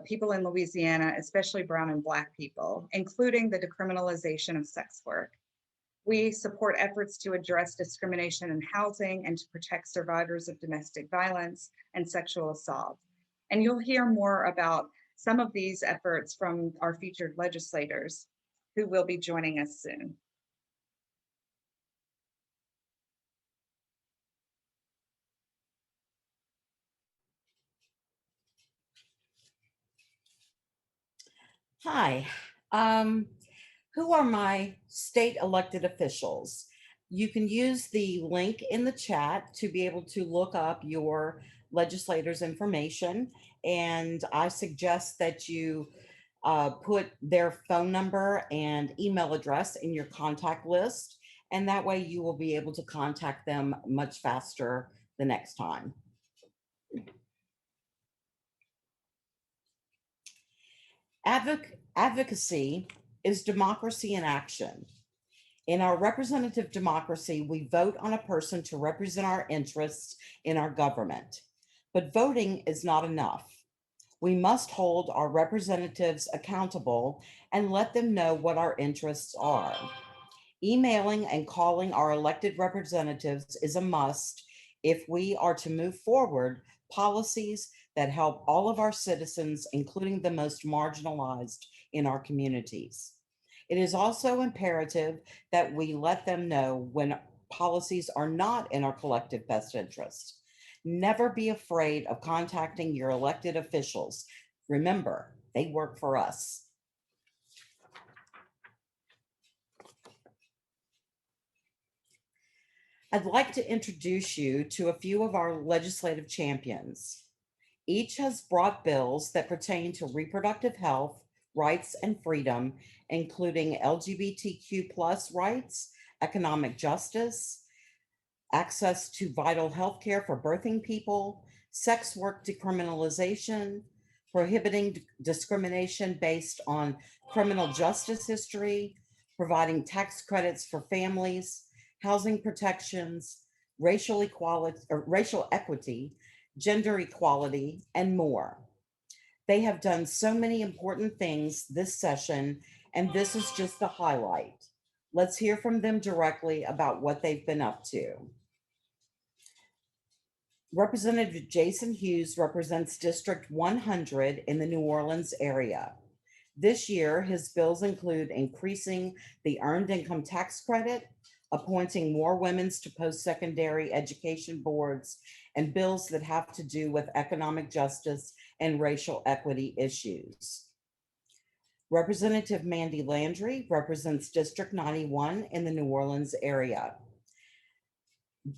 people in Louisiana, especially brown and Black people, including the decriminalization of sex work. We support efforts to address discrimination in housing and to protect survivors of domestic violence and sexual assault. And you'll hear more about some of these efforts from our featured legislators who will be joining us soon. Hi, who are my state elected officials? You can use the link in the chat to be able to look up your legislators' information. And I suggest that you put their phone number and email address in your contact list. And that way you will be able to contact them much faster the next time. Advocacy is democracy in action. In our representative democracy, we vote on a person to represent our interests in our government. But voting is not enough. We must hold our representatives accountable and let them know what our interests are. Emailing and calling our elected representatives is a must if we are to move forward policies that help all of our citizens, including the most marginalized in our communities. It is also imperative that we let them know when policies are not in our collective best interest. Never be afraid of contacting your elected officials. Remember, they work for us. I'd like to introduce you to a few of our legislative champions. Each has brought bills that pertain to reproductive health, rights, and freedom, including LGBTQ+ rights, economic justice, access to vital health care for birthing people, sex work decriminalization, prohibiting discrimination based on criminal justice history, providing tax credits for families, housing protections, racial equality or racial equity, gender equality, and more. They have done so many important things this session, and this is just the highlight. Let's hear from them directly about what they've been up to. Representative Jason Hughes represents District 100 in the New Orleans area. This year, his bills include increasing the earned income tax credit, appointing more women to post-secondary education boards, and bills that have to do with economic justice and racial equity issues. Representative Mandy Landry represents District 91 in the New Orleans area.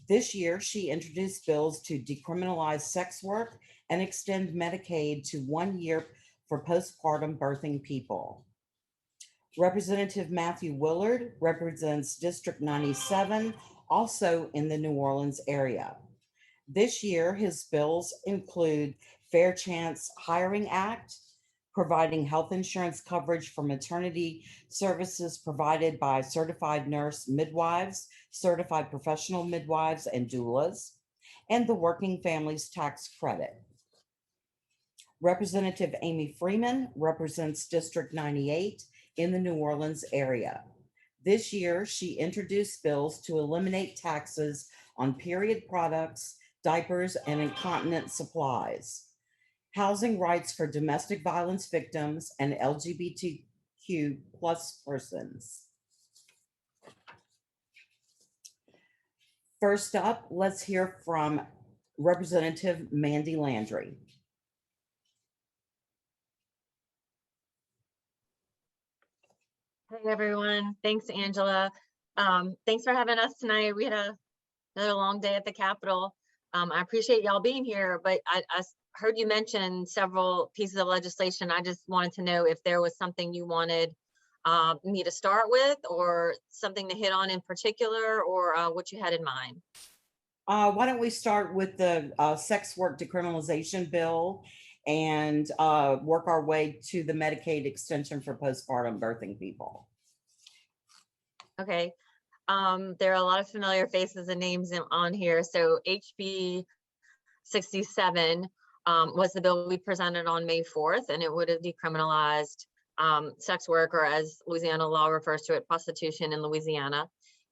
This year, she introduced bills to decriminalize sex work and extend Medicaid to 1 year for postpartum birthing people. Representative Matthew Willard represents District 97, also in the New Orleans area. This year, his bills include Fair Chance Hiring Act, providing health insurance coverage for maternity services provided by certified nurse midwives, certified professional midwives, and doulas, and the Working Families Tax Credit. Representative Amy Freeman represents District 98 in the New Orleans area. This year, she introduced bills to eliminate taxes on period products, diapers, and incontinence supplies, housing rights for domestic violence victims and LGBTQ+ persons. First up, let's hear from Representative Mandy Landry. Hey everyone, thanks Angela. Thanks for having us tonight. We had another long day at the Capitol. I appreciate y'all being here, but I heard you mention several pieces of legislation. I just wanted to know if there was something you wanted me to start with, or something to hit on in particular, or what you had in mind. Why don't we start with the sex work decriminalization bill and work our way to the Medicaid extension for postpartum birthing people. Okay. There are a lot of familiar faces and names on here. So HB 67 was the bill we presented on May 4th, and it would have decriminalized sex work, or as Louisiana law refers to it, prostitution in Louisiana.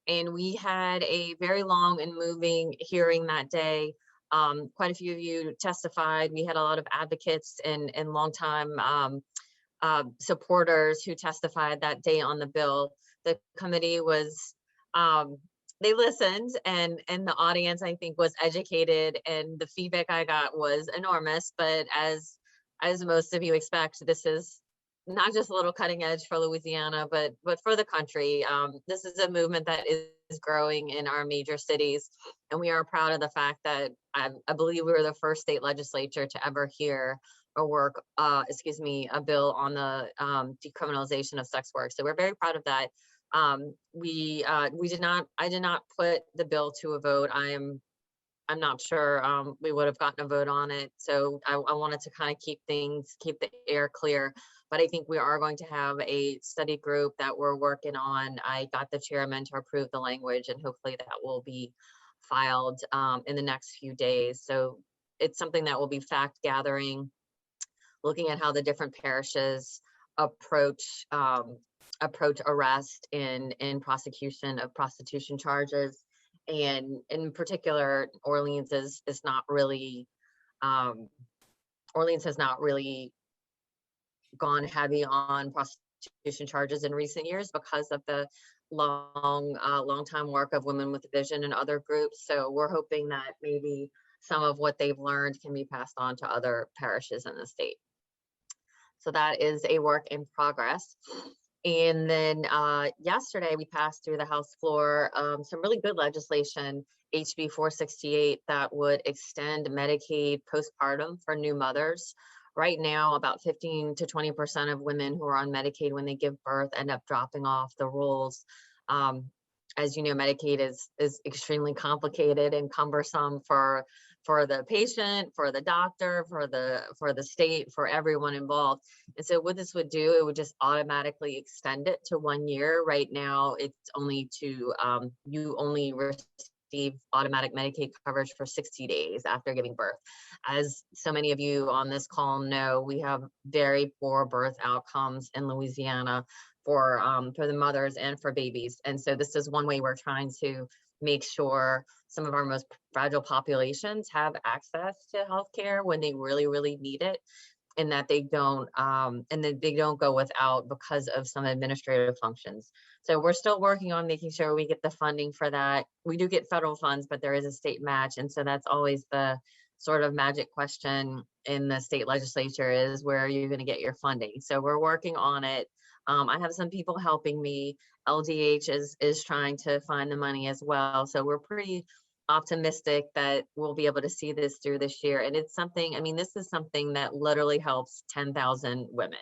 And we had a very long and moving hearing that day. Quite a few of you testified. We had a lot of advocates and longtime supporters who testified that day on the bill. The committee was, they listened, and the audience, I think, was educated, and the feedback I got was enormous. But as most of you expect, this is not just a little cutting edge for Louisiana, but for the country. This is a movement that is growing in our major cities, and we are proud of the fact that I believe we were the first state legislature to ever hear or work, a bill on the decriminalization of sex work. So we're very proud of that. I did not put the bill to a vote. I'm not sure we would have gotten a vote on it. So I wanted to kind of keep the air clear. But I think we are going to have a study group that we're working on. I got the chairman to approve the language, and hopefully that will be filed in the next few days. So it's something that will be fact gathering, looking at how the different parishes approach arrest in prosecution of prostitution charges. And in particular, Orleans has not really gone heavy on prostitution charges in recent years because of the long time work of Women with Vision and other groups. So we're hoping that maybe some of what they've learned can be passed on to other parishes in the state. So that is a work in progress. And then yesterday we passed through the House floor some really good legislation, HB 468, that would extend Medicaid postpartum for new mothers. Right now, about 15 to 20% of women who are on Medicaid when they give birth end up dropping off the rolls. As you know, Medicaid is extremely complicated and cumbersome for the patient, for the doctor, for the state, for everyone involved. And so what this would do, it would just automatically extend it to 1 year. Right now, it's only to, you only receive automatic Medicaid coverage for 60 days after giving birth. As so many of you on this call know, we have very poor birth outcomes in Louisiana for the mothers and for babies. And so this is one way we're trying to make sure some of our most fragile populations have access to healthcare when they really, really need it, and that they don't go without because of some administrative functions. So we're still working on making sure we get the funding for that. We do get federal funds, but there is a state match. And so that's always the sort of magic question in the state legislature, is where are you going to get your funding? So we're working on it. I have some people helping me. LDH is trying to find the money as well. So we're pretty optimistic that we'll be able to see this through this year. And it's something, I mean, this is something that literally helps 10,000 women.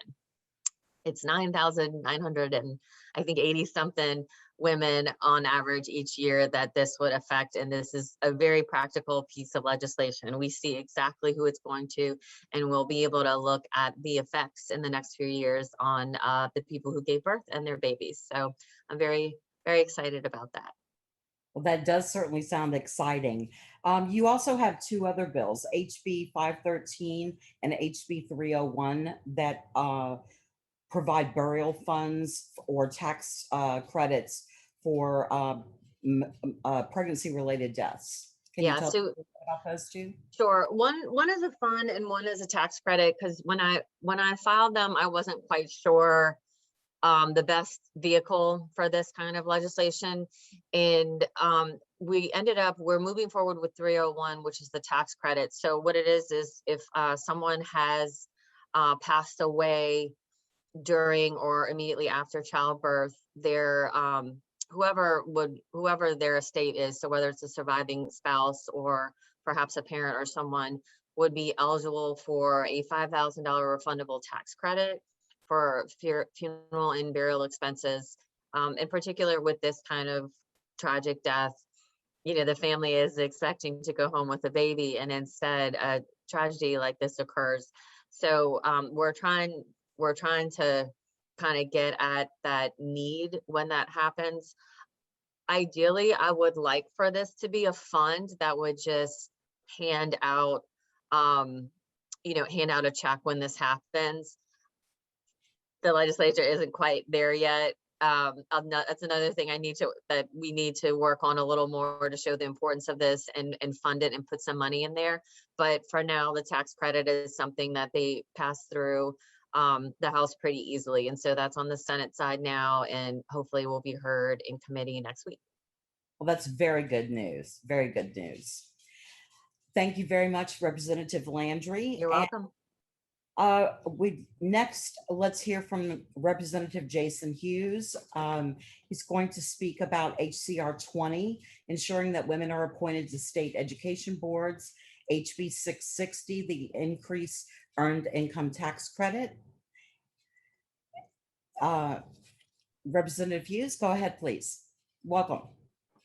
It's 9,900 and I think 80 something women on average each year that this would affect. And this is a very practical piece of legislation. We see exactly who it's going to, and we'll be able to look at the effects in the next few years on the people who gave birth and their babies. So I'm very, very excited about that. Well, that does certainly sound exciting. You also have two other bills, HB 513 and HB 301, that provide burial funds or tax credits for pregnancy-related deaths. Can you tell us about those two? Sure. One is a fund and one is a tax credit, because when I filed them, I wasn't quite sure the best vehicle for this kind of legislation. And we're moving forward with 301, which is the tax credit. So what it is if someone has passed away during or immediately after childbirth, their whoever their estate is, so whether it's a surviving spouse or perhaps a parent or someone, would be eligible for a $5,000 refundable tax credit for funeral and burial expenses. In particular, with this kind of tragic death, you know, the family is expecting to go home with a baby, and instead a tragedy like this occurs. So we're trying to kind of get at that need when that happens. ideally, I would like for this to be a fund that would just hand out, hand out a check when this happens. The legislature isn't quite there yet. That's another thing that we need to work on a little more to show the importance of this and fund it and put some money in there. But for now, the tax credit is something that they pass through the House pretty easily. And so that's on the Senate side now, and hopefully will be heard in committee next week. Well, that's very good news. Very good news. Thank you very much, Representative Landry. You're welcome. Let's hear from Representative Jason Hughes. He's going to speak about HCR 20, ensuring that women are appointed to state education boards, HB 660, the increased earned income tax credit. Representative Hughes, go ahead, please. Welcome.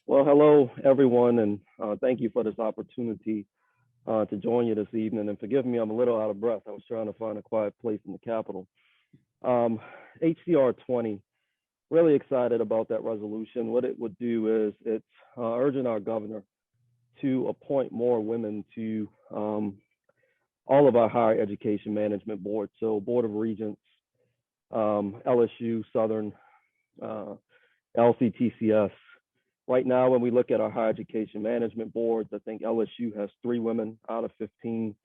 Well, hello, everyone, and thank you for this opportunity to join you this evening. And forgive me, I'm a little out of breath. I was trying to find a quiet place in the Capitol. HCR 20, really excited about that resolution. What it would do is it's urging our governor to appoint more women to all of our higher education management boards. So Board of Regents, LSU, Southern, LCTCS. Right now, when we look at our higher education management boards, I think LSU has 3 women out of 15.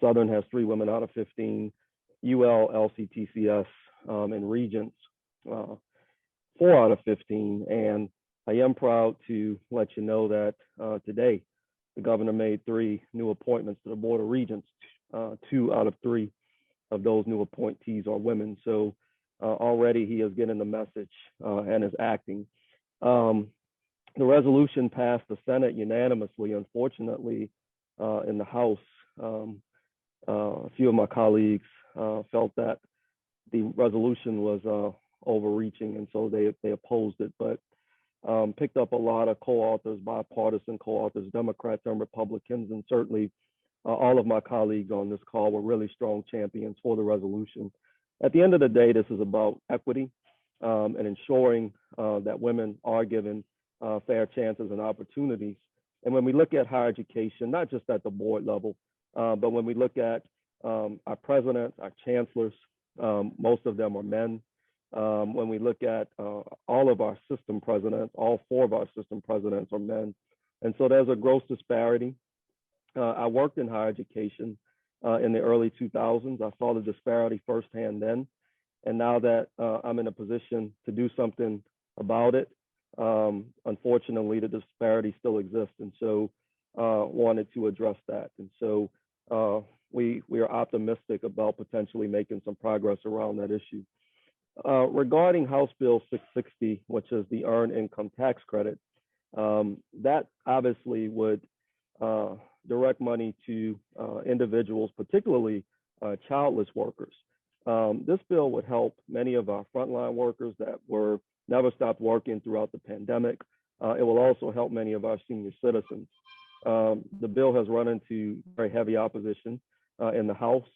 Southern has 3 women out of 15. UL, LCTCS, and Regents, 4 out of 15. And I am proud to let you know that today, the governor made 3 new appointments to the Board of Regents. 2 out of 3 of those new appointees are women. So already he is getting the message and is acting. The resolution passed the Senate unanimously. Unfortunately, in the House, a few of my colleagues felt that the resolution was overreaching, and so they opposed it, but picked up a lot of co-authors, bipartisan co-authors, Democrats and Republicans, and certainly all of my colleagues on this call were really strong champions for the resolution. At the end of the day, this is about equity and ensuring that women are given fair chances and opportunities. And when we look at higher education, not just at the board level, but when we look at our presidents, our chancellors, most of them are men. When we look at all of our system presidents, all 4 of our system presidents are men. And so there's a gross disparity. I worked in higher education in the early 2000s. I saw the disparity firsthand then. And now that I'm in a position to do something about it, unfortunately, the disparity still exists, and so wanted to address that. And so we are optimistic about potentially making some progress around that issue. Regarding House Bill 660, which is the Earned Income Tax Credit, that obviously would direct money to individuals, particularly childless workers. This bill would help many of our frontline workers that never stopped working throughout the pandemic. It will also help many of our senior citizens. The bill has run into very heavy opposition in the House.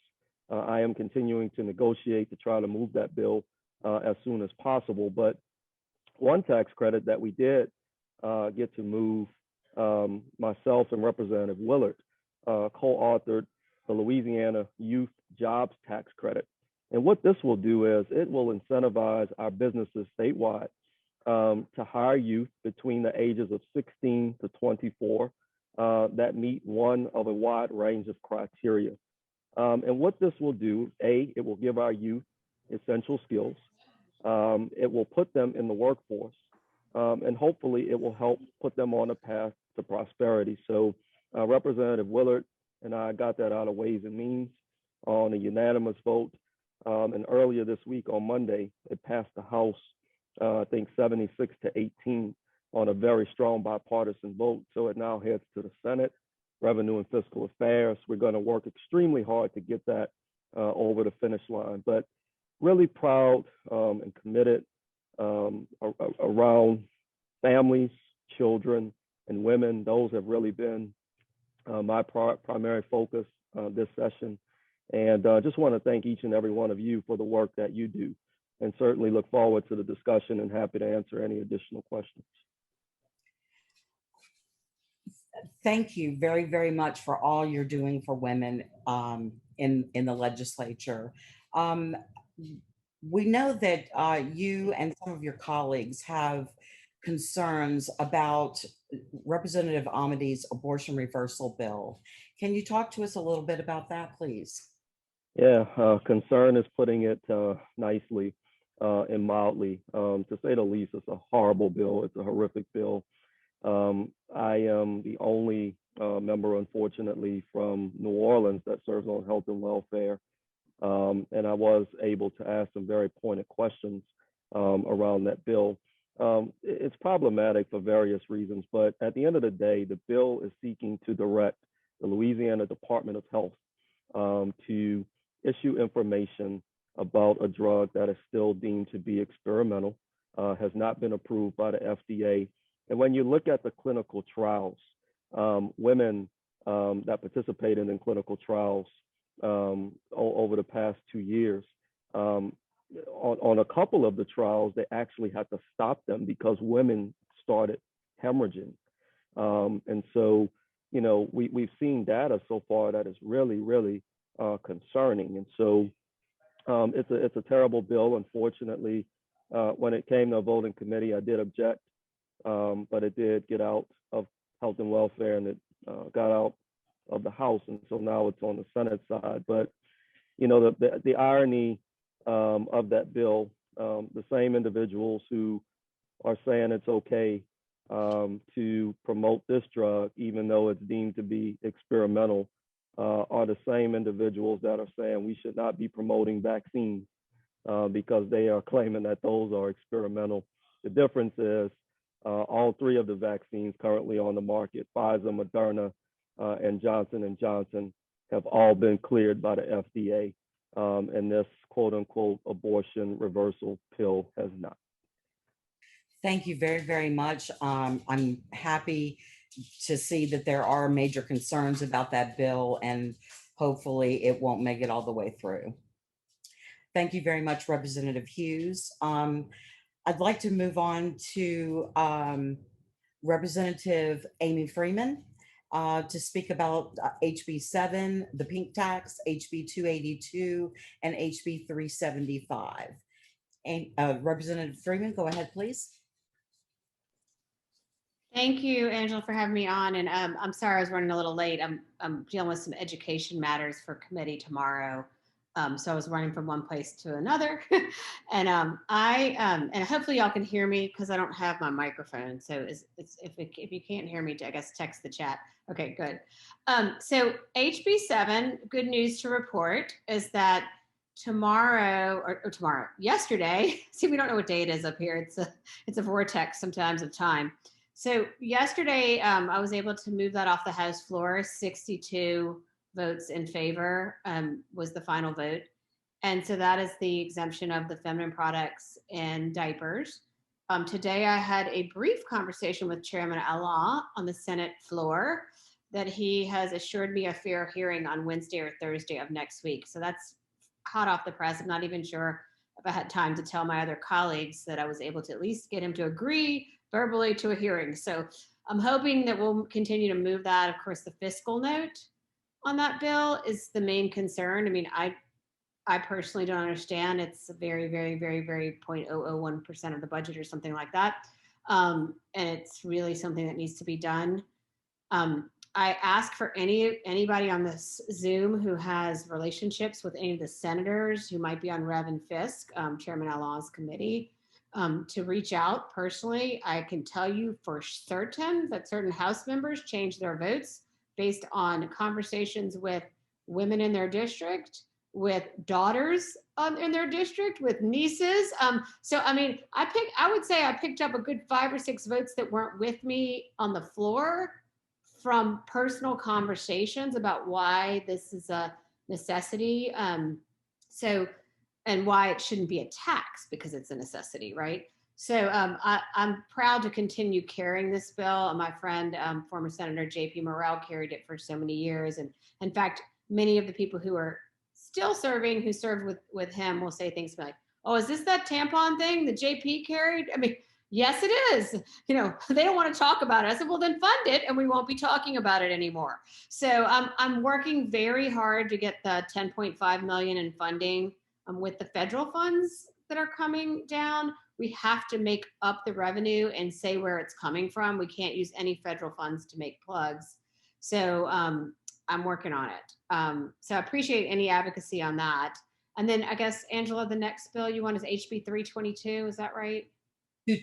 I am continuing to negotiate to try to move that bill as soon as possible. But one tax credit that we did get to move, myself and Representative Willard co-authored the Louisiana Youth Jobs Tax Credit. And what this will do is it will incentivize our businesses statewide to hire youth between the ages of 16 to 24 that meet one of a wide range of criteria. And what this will do, it will give our youth essential skills. It will put them in the workforce, and hopefully it will help put them on a path to prosperity. So Representative Willard and I got that out of Ways and Means on a unanimous vote. And earlier this week on Monday, it passed the House, I think 76 to 18 on a very strong bipartisan vote. So it now heads to the Senate, Revenue and Fiscal Affairs. We're going to work extremely hard to get that over the finish line, but really proud and committed around families, children, and women. Those have really been my primary focus this session. And just want to thank each and every one of you for the work that you do, and certainly look forward to the discussion and happy to answer any additional questions. Thank you very, very much for all you're doing for women in the legislature. Um, we know that you and some of your colleagues have concerns about Representative Amity's abortion reversal bill. Can you talk to us a little bit about that, please? Yeah, concern is putting it nicely and mildly. To say the least, it's a horrible bill. It's a horrific bill. I am the only member, unfortunately, from New Orleans that serves on health and welfare. And I was able to ask some very pointed questions around that bill. It's problematic for various reasons, but at the end of the day, the bill is seeking to direct the Louisiana Department of Health to issue information about a drug that is still deemed to be experimental, has not been approved by the FDA. And when you look at the clinical trials, women that participated in clinical trials over the past 2 years, on a couple of the trials, they actually had to stop them because women started hemorrhaging. And so, you know, we've seen data so far that is really, really concerning. And so it's a terrible bill. Unfortunately, when it came to a voting committee, I did object, but it did get out of health and welfare, and it got out of the House, and so now it's on the Senate side. But you know, the irony of that bill, the same individuals who are saying it's okay to promote this drug, even though it's deemed to be experimental, are the same individuals that are saying we should not be promoting vaccines because they are claiming that those are experimental. The difference is all three of the vaccines currently on the market, Pfizer, Moderna, and Johnson & Johnson, have all been cleared by the FDA, and this quote-unquote abortion reversal pill has not. Thank you very, very much. I'm happy to see that there are major concerns about that bill, and hopefully it won't make it all the way through. Thank you very much, Representative Hughes. I'd like to move on to Representative Amy Freeman to speak about HB 7, the pink tax, HB 282, and HB 375. And Representative Freeman, go ahead, please. Thank you, Angela, for having me on. And I'm sorry I was running a little late. I'm dealing with some education matters for committee tomorrow. So I was running from one place to another. And and hopefully y'all can hear me because I don't have my microphone. So if you can't hear me, I guess text the chat. Okay, good. So HB 7, good news to report is that yesterday, see, we don't know what day it is up here. It's a vortex sometimes of time. So yesterday, I was able to move that off the House floor. 62 votes in favor was the final vote. And so that is the exemption of the feminine products and diapers. Today, I had a brief conversation with Chairman Allah on the Senate floor that he has assured me a fair hearing on Wednesday or Thursday of next week. So that's hot off the press. I'm not even sure if I had time to tell my other colleagues that I was able to at least get him to agree verbally to a hearing. So I'm hoping that we'll continue to move that. Of course, the fiscal note on that bill is the main concern. I mean, I personally don't understand. It's a very, very, very, very 0.001% of the budget or something like that. And it's really something that needs to be done. I ask for anybody on this Zoom who has relationships with any of the senators who might be on Rev and Fisk, Chairman Allah's committee, to reach out personally. I can tell you for certain that certain House members changed their votes based on conversations with women in their district, with daughters in their district, with nieces. So, I mean, I would say I picked up a good 5 or 6 votes that weren't with me on the floor from personal conversations about why this is a necessity. And why it shouldn't be a tax because it's a necessity, right? So I'm proud to continue carrying this bill. My friend, former Senator J.P. Morrell carried it for so many years. And in fact, many of the people who are still serving, who served with him will say things like, oh, is this that tampon thing that JP carried? I mean, Yes, it is. You know, they don't want to talk about it. I said, well, then fund it and we won't be talking about it anymore. So I'm working very hard to get the 10.5 million in funding with the federal funds that are coming down. We have to make up the revenue and say where it's coming from. We can't use any federal funds to make plugs. So I'm working on it. So I appreciate any advocacy on that. And then I guess, Angela, the next bill you want is HB 322. Is that right? The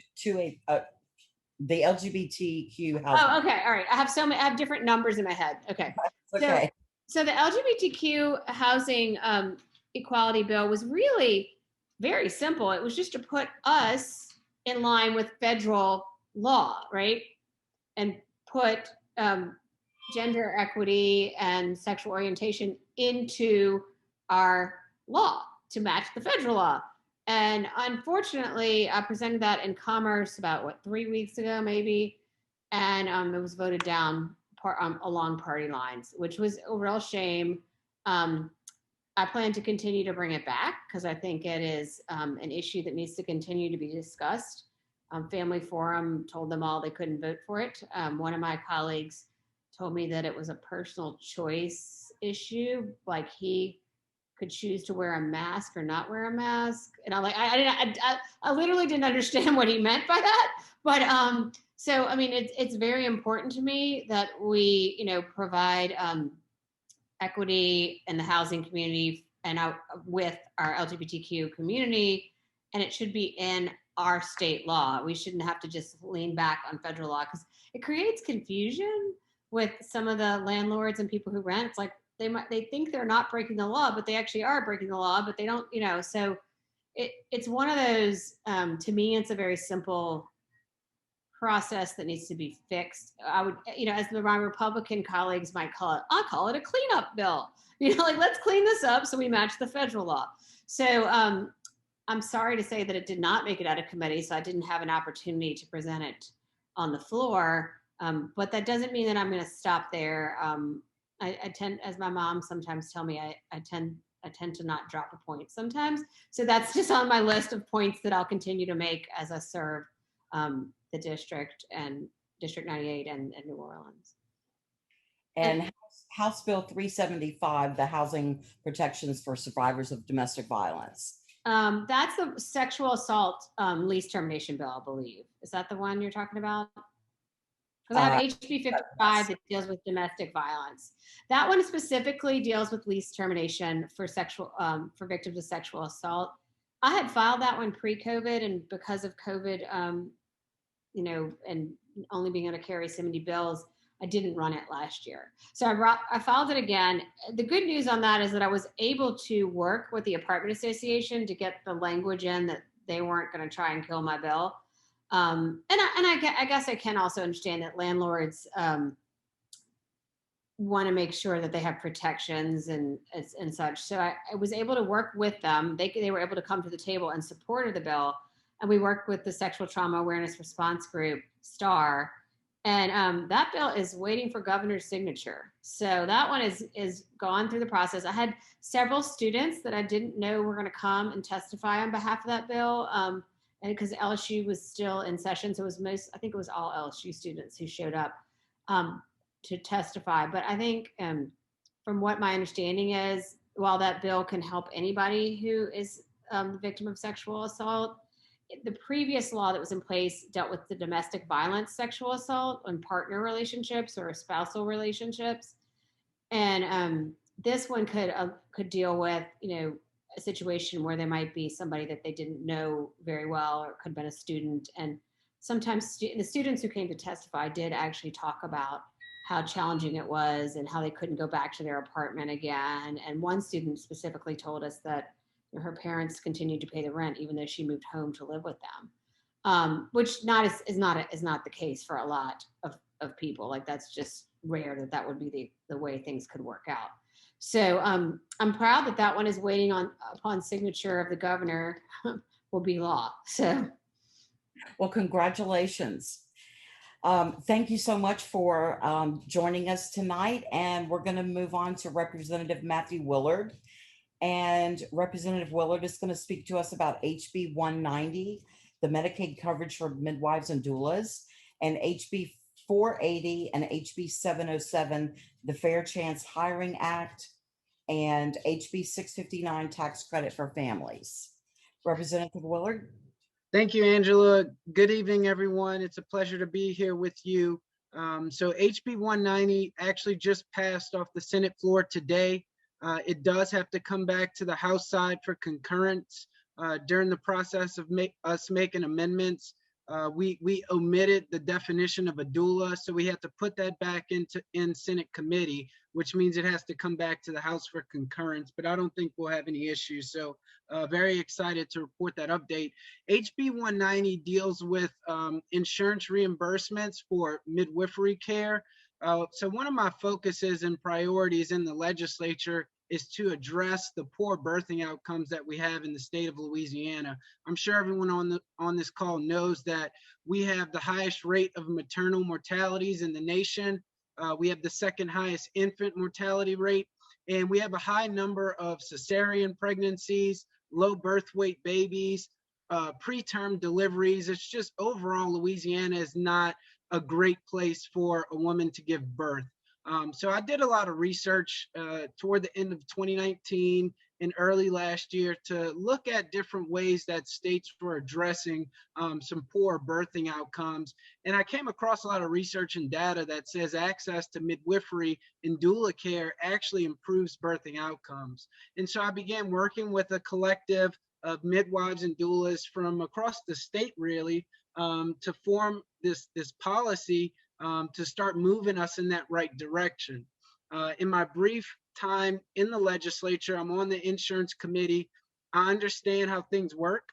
LGBTQ housing. Oh, okay. All right. I have different numbers in my head. Okay. Okay. So the LGBTQ housing equality bill was really very simple. It was just to put us in line with federal law, right? And put gender equity and sexual orientation into our law to match the federal law. And unfortunately, I presented that in Commerce about 3 weeks ago, maybe, and it was voted down along party lines, which was a real shame. I plan to continue to bring it back because I think it is an issue that needs to continue to be discussed. Family Forum told them all they couldn't vote for it. One of my colleagues told me that it was a personal choice issue, like he could choose to wear a mask or not wear a mask. And I literally didn't understand what he meant by that. But so, I mean, it's very important to me that we, you know, provide equity in the housing community and with our LGBTQ community. And it should be in our state law. We shouldn't have to just lean back on federal law because it creates confusion with some of the landlords and people who rent. It's like, they think they're not breaking the law, but they actually are breaking the law, but they don't, you know, so it's one of those, to me, it's a very simple process that needs to be fixed. I would, you know, as my Republican colleagues might call it, I call it a cleanup bill, you know, like let's clean this up so we match the federal law. So I'm sorry to say that it did not make it out of committee, so I didn't have an opportunity to present it on the floor, but that doesn't mean that I'm going to stop there. I tend, as my mom sometimes tell me, I tend to not drop a point sometimes. So that's just on my list of points that I'll continue to make as I serve the district and District 98 and New Orleans. And House Bill 375, the housing protections for survivors of domestic violence. That's the sexual assault lease termination bill, I believe. Is that the one you're talking about? Because I have HB 55 that deals with domestic violence. That one specifically deals with lease termination for for victims of sexual assault. I had filed that one pre-COVID, and because of COVID, you know, and only being able to carry so many bills, I didn't run it last year. So I filed it again. The good news on that is that I was able to work with the apartment association to get the language in that they weren't going to try and kill my bill. And I guess I can also understand that landlords want to make sure that they have protections and such. So I was able to work with them. They were able to come to the table in support of the bill. And we worked with the Sexual Trauma Awareness Response Group, STAR. And that bill is waiting for governor's signature. So that one is gone through the process. I had several students that I didn't know were going to come and testify on behalf of that bill. And because LSU was still in session, so it was I think it was all LSU students who showed up to testify. But I think from what my understanding is, while that bill can help anybody who is the victim of sexual assault, the previous law that was in place dealt with the domestic violence sexual assault and partner relationships or spousal relationships. And this one could deal with, you know, a situation where there might be somebody that they didn't know very well, or it could have been a student. And sometimes the students who came to testify did actually talk about how challenging it was and how they couldn't go back to their apartment again. And one student specifically told us that her parents continued to pay the rent even though she moved home to live with them, which is not the case for a lot of people. Like that's just rare that would be the way things could work out. So I'm proud that one is waiting upon signature of the governor will be law. So, well, congratulations. Thank you so much for joining us tonight. And we're going to move on to Representative Matthew Willard. And Representative Willard is going to speak to us about HB 190, the Medicaid coverage for midwives and doulas, and HB 480 and HB 707, the Fair Chance Hiring Act, and HB 659, tax credit for families. Representative Willard. Thank you, Angela. Good evening, everyone. It's a pleasure to be here with you. So HB 190 actually just passed off the Senate floor today. It does have to come back to the House side for concurrence. During the process of us making amendments, we omitted the definition of a doula, so we had to put that back in Senate committee, which means it has to come back to the House for concurrence, but I don't think we'll have any issues. So very excited to report that update. HB 190 deals with insurance reimbursements for midwifery care. So one of my focuses and priorities in the legislature is to address the poor birthing outcomes that we have in the state of Louisiana. I'm sure everyone on this call knows that we have the highest rate of maternal mortalities in the nation. We have the second highest infant mortality rate, and we have a high number of cesarean pregnancies, low birth weight babies, preterm deliveries. It's just overall, Louisiana is not a great place for a woman to give birth. So I did a lot of research toward the end of 2019 and early last year to look at different ways that states were addressing some poor birthing outcomes. And I came across a lot of research and data that says access to midwifery and doula care actually improves birthing outcomes. And so I began working with a collective of midwives and doulas from across the state, really, to form this policy to start moving us in that right direction. In my brief time in the legislature, I'm on the insurance committee. I understand how things work,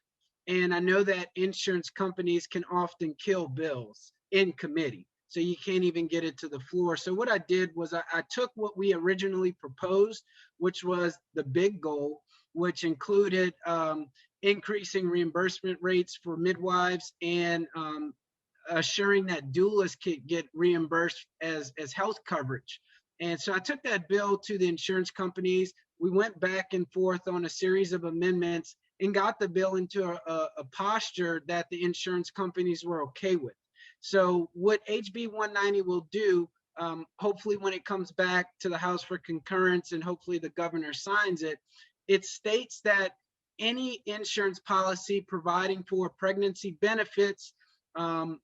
and I know that insurance companies can often kill bills in committee, so you can't even get it to the floor. So what I did was I took what we originally proposed, which was the big goal, which included increasing reimbursement rates for midwives and assuring that doulas could get reimbursed as health coverage. And so I took that bill to the insurance companies. We went back and forth on a series of amendments and got the bill into a posture that the insurance companies were okay with. So what HB 190 will do, hopefully when it comes back to the House for concurrence and hopefully the governor signs it, it states that any insurance policy providing for pregnancy benefits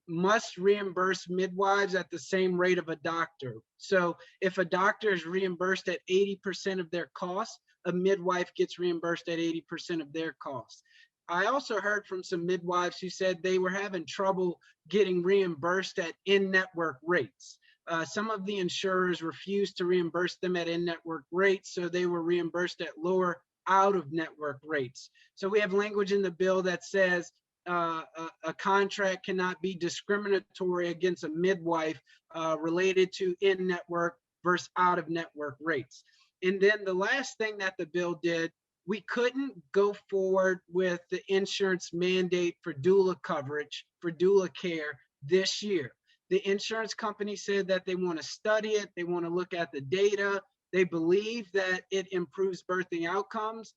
must reimburse midwives at the same rate of a doctor. So if a doctor is reimbursed at 80% of their costs, a midwife gets reimbursed at 80% of their costs. I also heard from some midwives who said they were having trouble getting reimbursed at in-network rates. Some of the insurers refused to reimburse them at in-network rates, so they were reimbursed at lower out-of-network rates. So we have language in the bill that says a contract cannot be discriminatory against a midwife related to in-network versus out-of-network rates. And then the last thing that the bill did, we couldn't go forward with the insurance mandate for doula coverage, for doula care this year. The insurance company said that they want to study it, they want to look at the data, they believe that it improves birthing outcomes,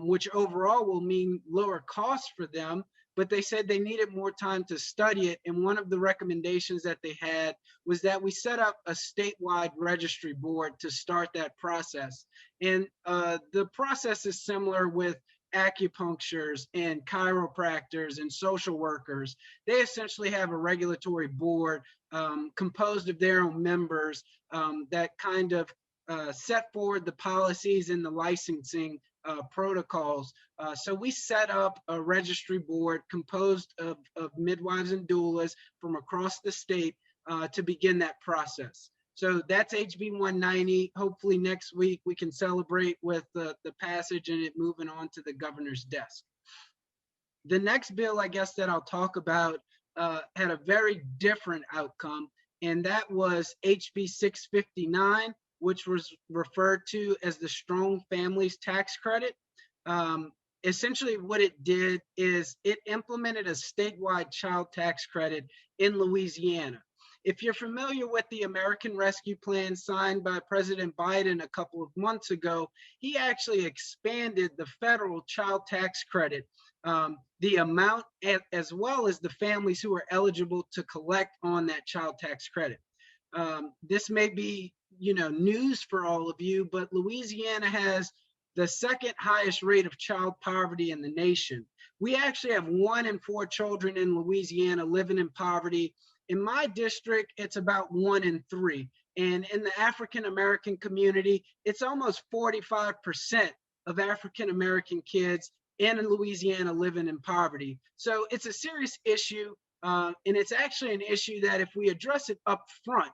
which overall will mean lower costs for them, but they said they needed more time to study it. And one of the recommendations that they had was that we set up a statewide registry board to start that process. And the process is similar with acupuncturists and chiropractors and social workers. They essentially have a regulatory board composed of their own members that kind of set forward the policies and the licensing protocols. So we set up a registry board composed of midwives and doulas from across the state to begin that process. So that's HB 190. Hopefully next week we can celebrate with the passage and it moving on to the governor's desk. The next bill, I guess, that I'll talk about had a very different outcome, and that was HB 659, which was referred to as the Strong Families Tax Credit. Essentially what it did is it implemented a statewide child tax credit in Louisiana. If you're familiar with the American Rescue Plan signed by President Biden a couple of months ago, he actually expanded the federal child tax credit, the amount as well as the families who are eligible to collect on that child tax credit. This may be, news for all of you, but Louisiana has the second highest rate of child poverty in the nation. We actually have 1 in 4 children in Louisiana living in poverty. In my district, it's about 1 in 3. And in the African American community, it's almost 45% of African American kids in Louisiana living in poverty. So it's a serious issue. And it's actually an issue that if we address it up front,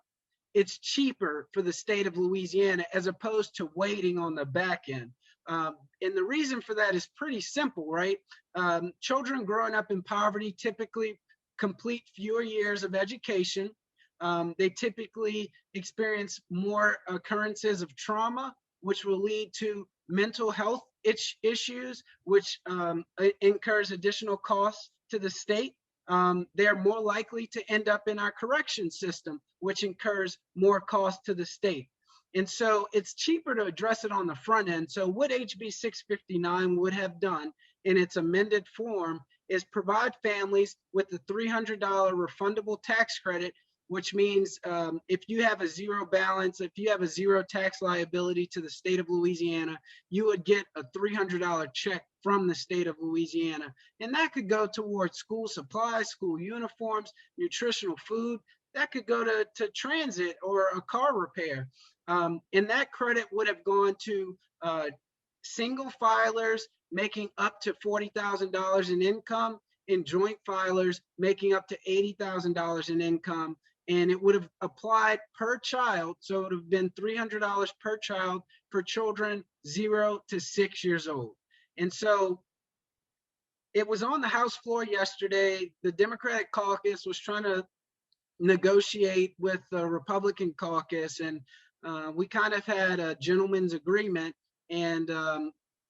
it's cheaper for the state of Louisiana as opposed to waiting on the back end. And the reason for that is pretty simple, right? Children growing up in poverty typically complete fewer years of education. They typically experience more occurrences of trauma, which will lead to mental health issues, which incurs additional costs to the state. They're more likely to end up in our correction system, which incurs more cost to the state. And so it's cheaper to address it on the front end. So what HB 659 would have done in its amended form is provide families with the $300 refundable tax credit, which means if you have a zero balance, if you have a zero tax liability to the state of Louisiana, you would get a $300 check from the state of Louisiana. And that could go towards school supplies, school uniforms, nutritional food. That could go to transit or a car repair. And that credit would have gone to single filers making up to $40,000 in income and joint filers making up to $80,000 in income. And it would have applied per child. So it would have been $300 per child for children 0 to 6 years old. And so it was on the House floor yesterday. The Democratic caucus was trying to negotiate with the Republican caucus, and we kind of had a gentleman's agreement. And,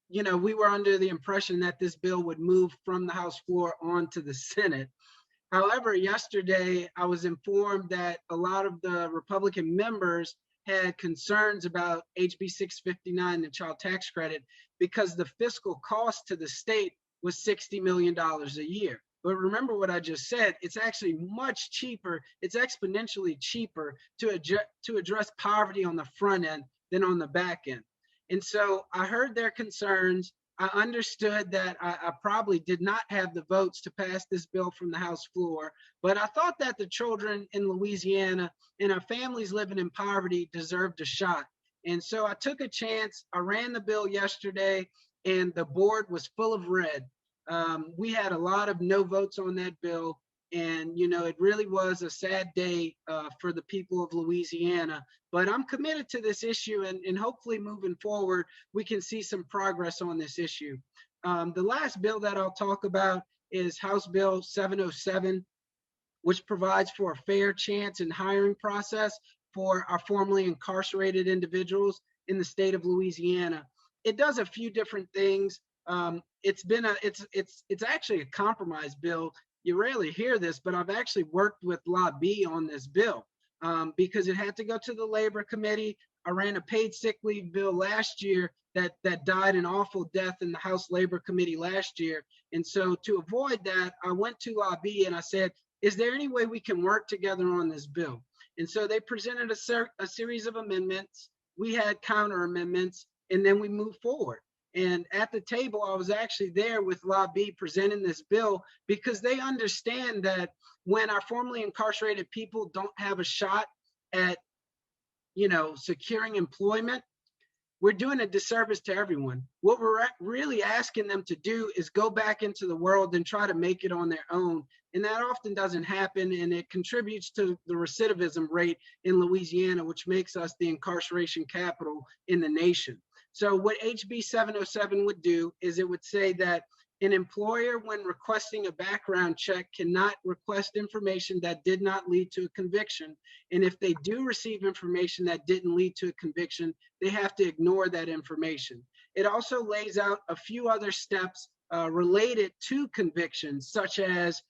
we were under the impression that this bill would move from the House floor onto the Senate. However, yesterday I was informed that a lot of the Republican members had concerns about HB 659, the child tax credit, because the fiscal cost to the state was $60 million a year. But remember what I just said, it's actually much cheaper, it's exponentially cheaper to address poverty on the front end than on the back end. And so I heard their concerns. I understood that I probably did not have the votes to pass this bill from the House floor, but I thought that the children in Louisiana and our families living in poverty deserved a shot. And so I took a chance. I ran the bill yesterday, and the board was full of red. We had a lot of no votes on that bill. And, it really was a sad day for the people of Louisiana. But I'm committed to this issue, and hopefully moving forward, we can see some progress on this issue. The last bill that I'll talk about is House Bill 707, which provides for a fair chance in hiring process for our formerly incarcerated individuals in the state of Louisiana. It does a few different things. It's actually a compromise bill. You rarely hear this, but I've actually worked with LAB on this bill because it had to go to the Labor Committee. I ran a paid sick leave bill last year that died an awful death in the House Labor Committee last year. And so to avoid that, I went to LAB and I said, is there any way we can work together on this bill? And so they presented a series of amendments. We had counter amendments, and then we moved forward. And at the table, I was actually there with LAB presenting this bill because they understand that when our formerly incarcerated people don't have a shot at, securing employment, we're doing a disservice to everyone. What we're really asking them to do is go back into the world and try to make it on their own. And that often doesn't happen, and it contributes to the recidivism rate in Louisiana, which makes us the incarceration capital in the nation. So what HB 707 would do is it would say that an employer, when requesting a background check, cannot request information that did not lead to a conviction. And if they do receive information that didn't lead to a conviction, they have to ignore that information. It also lays out a few other steps related to convictions, such as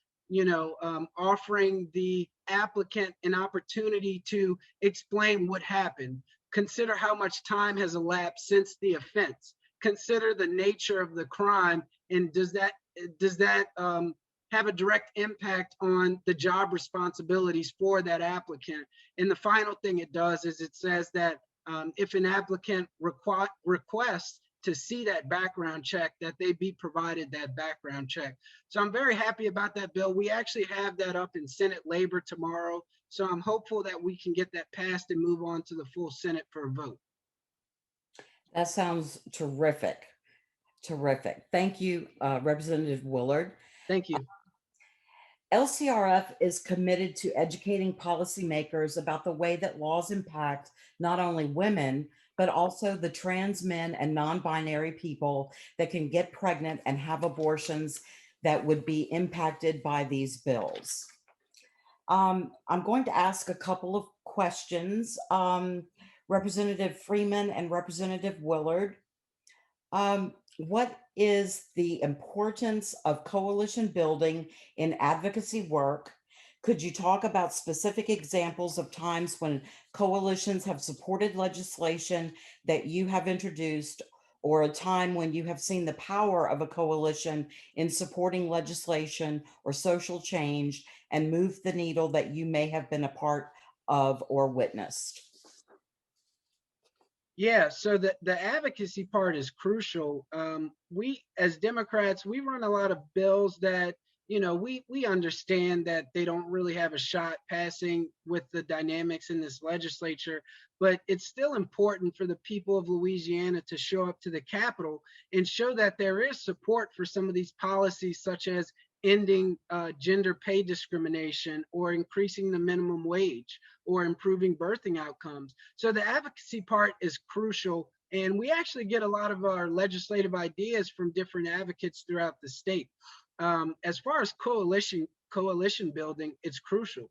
offering the applicant an opportunity to explain what happened. Consider how much time has elapsed since the offense. Consider the nature of the crime, and does that have a direct impact on the job responsibilities for that applicant? And the final thing it does is it says that if an applicant requests to see that background check, that they be provided that background check. So I'm very happy about that bill. We actually have that up in Senate Labor tomorrow. So I'm hopeful that we can get that passed and move on to the full Senate for a vote. That sounds terrific. Terrific. Thank you, Representative Willard. Thank you. LCRF is committed to educating policymakers about the way that laws impact not only women, but also the trans men and non-binary people that can get pregnant and have abortions that would be impacted by these bills. I'm going to ask a couple of questions. Representative Freeman and Representative Willard, what is the importance of coalition building in advocacy work? Could you talk about specific examples of times when coalitions have supported legislation that you have introduced, or a time when you have seen the power of a coalition in supporting legislation or social change and moved the needle that you may have been a part of or witnessed? Yeah, so the advocacy part is crucial. We, as Democrats, we run a lot of bills that, we understand that they don't really have a shot passing with the dynamics in this legislature, but it's still important for the people of Louisiana to show up to the Capitol and show that there is support for some of these policies, such as ending gender pay discrimination, or increasing the minimum wage, or improving birthing outcomes. So the advocacy part is crucial. And we actually get a lot of our legislative ideas from different advocates throughout the state. As far as coalition building, it's crucial.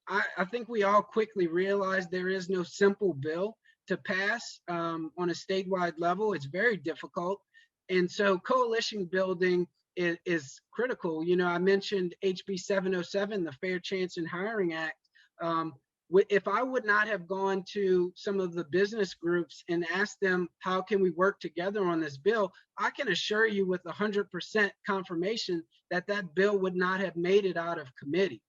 I think we all quickly realize there is no simple bill to pass on a statewide level. It's very difficult. And so coalition building is critical. I mentioned HB 707, the Fair Chance in Hiring Act. If I would not have gone to some of the business groups and asked them, how can we work together on this bill? I can assure you with 100% confirmation that that bill would not have made it out of committee.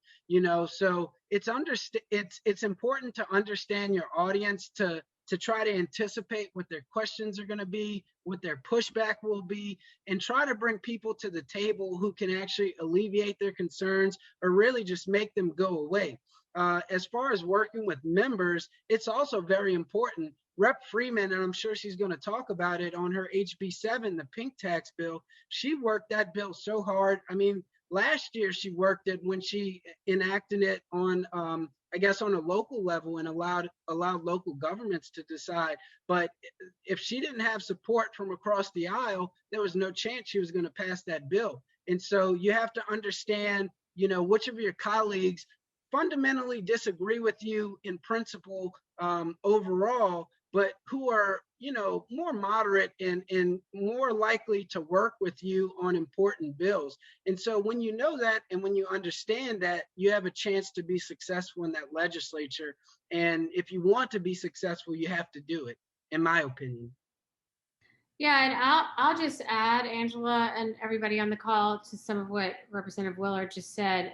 So it's important to understand your audience, to try to anticipate what their questions are going to be, what their pushback will be, and try to bring people to the table who can actually alleviate their concerns or really just make them go away. As far as working with members, it's also very important. Rep. Freeman, and I'm sure she's going to talk about it on her HB 7, the pink tax bill, she worked that bill so hard. I mean, last year she worked it when she enacted it on, I guess, on a local level, and allowed local governments to decide. But if she didn't have support from across the aisle, there was no chance she was going to pass that bill. And so you have to understand, which of your colleagues fundamentally disagree with you in principle overall, but who are, more moderate and more likely to work with you on important bills. And so when you know that, and when you understand that, you have a chance to be successful in that legislature. And if you want to be successful, you have to do it, in my opinion. Yeah, and I'll just add, Angela and everybody on the call, to some of what Representative Willard just said.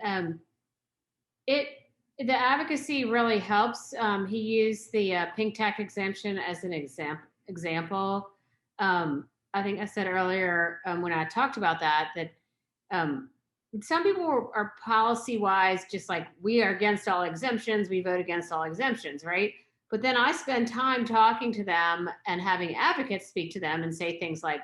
The advocacy really helps. He used the pink tax exemption as an example. I think I said earlier when I talked about that some people are policy-wise just like, we are against all exemptions, we vote against all exemptions, right? But then I spend time talking to them and having advocates speak to them and say things like,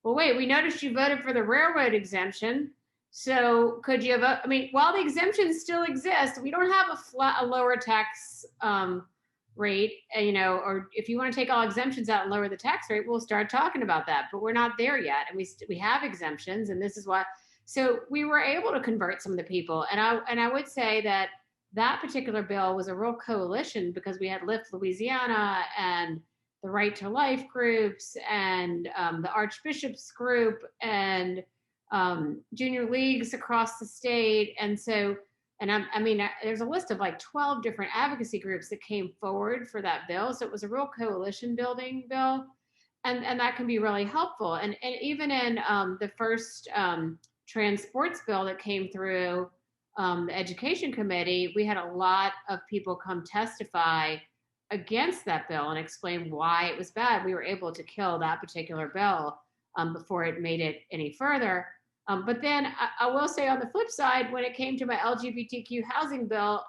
well, wait, we noticed you voted for the railroad exemption. So could you have, while the exemptions still exist, we don't have a lower tax rate, or if you want to take all exemptions out and lower the tax rate, we'll start talking about that. But we're not there yet. And we have exemptions, and this is why. So we were able to convert some of the people. And I would say that particular bill was a real coalition, because we had Lift Louisiana and the Right to Life groups and the Archbishop's group and junior leagues across the state. And so, there's a list of like 12 different advocacy groups that came forward for that bill. So it was a real coalition building bill. And that can be really helpful. And even in the first trans sports bill that came through the education committee, we had a lot of people come testify against that bill and explain why it was bad. We were able to kill that particular bill before it made it any further. But then I will say on the flip side, when it came to my LGBTQ housing bill,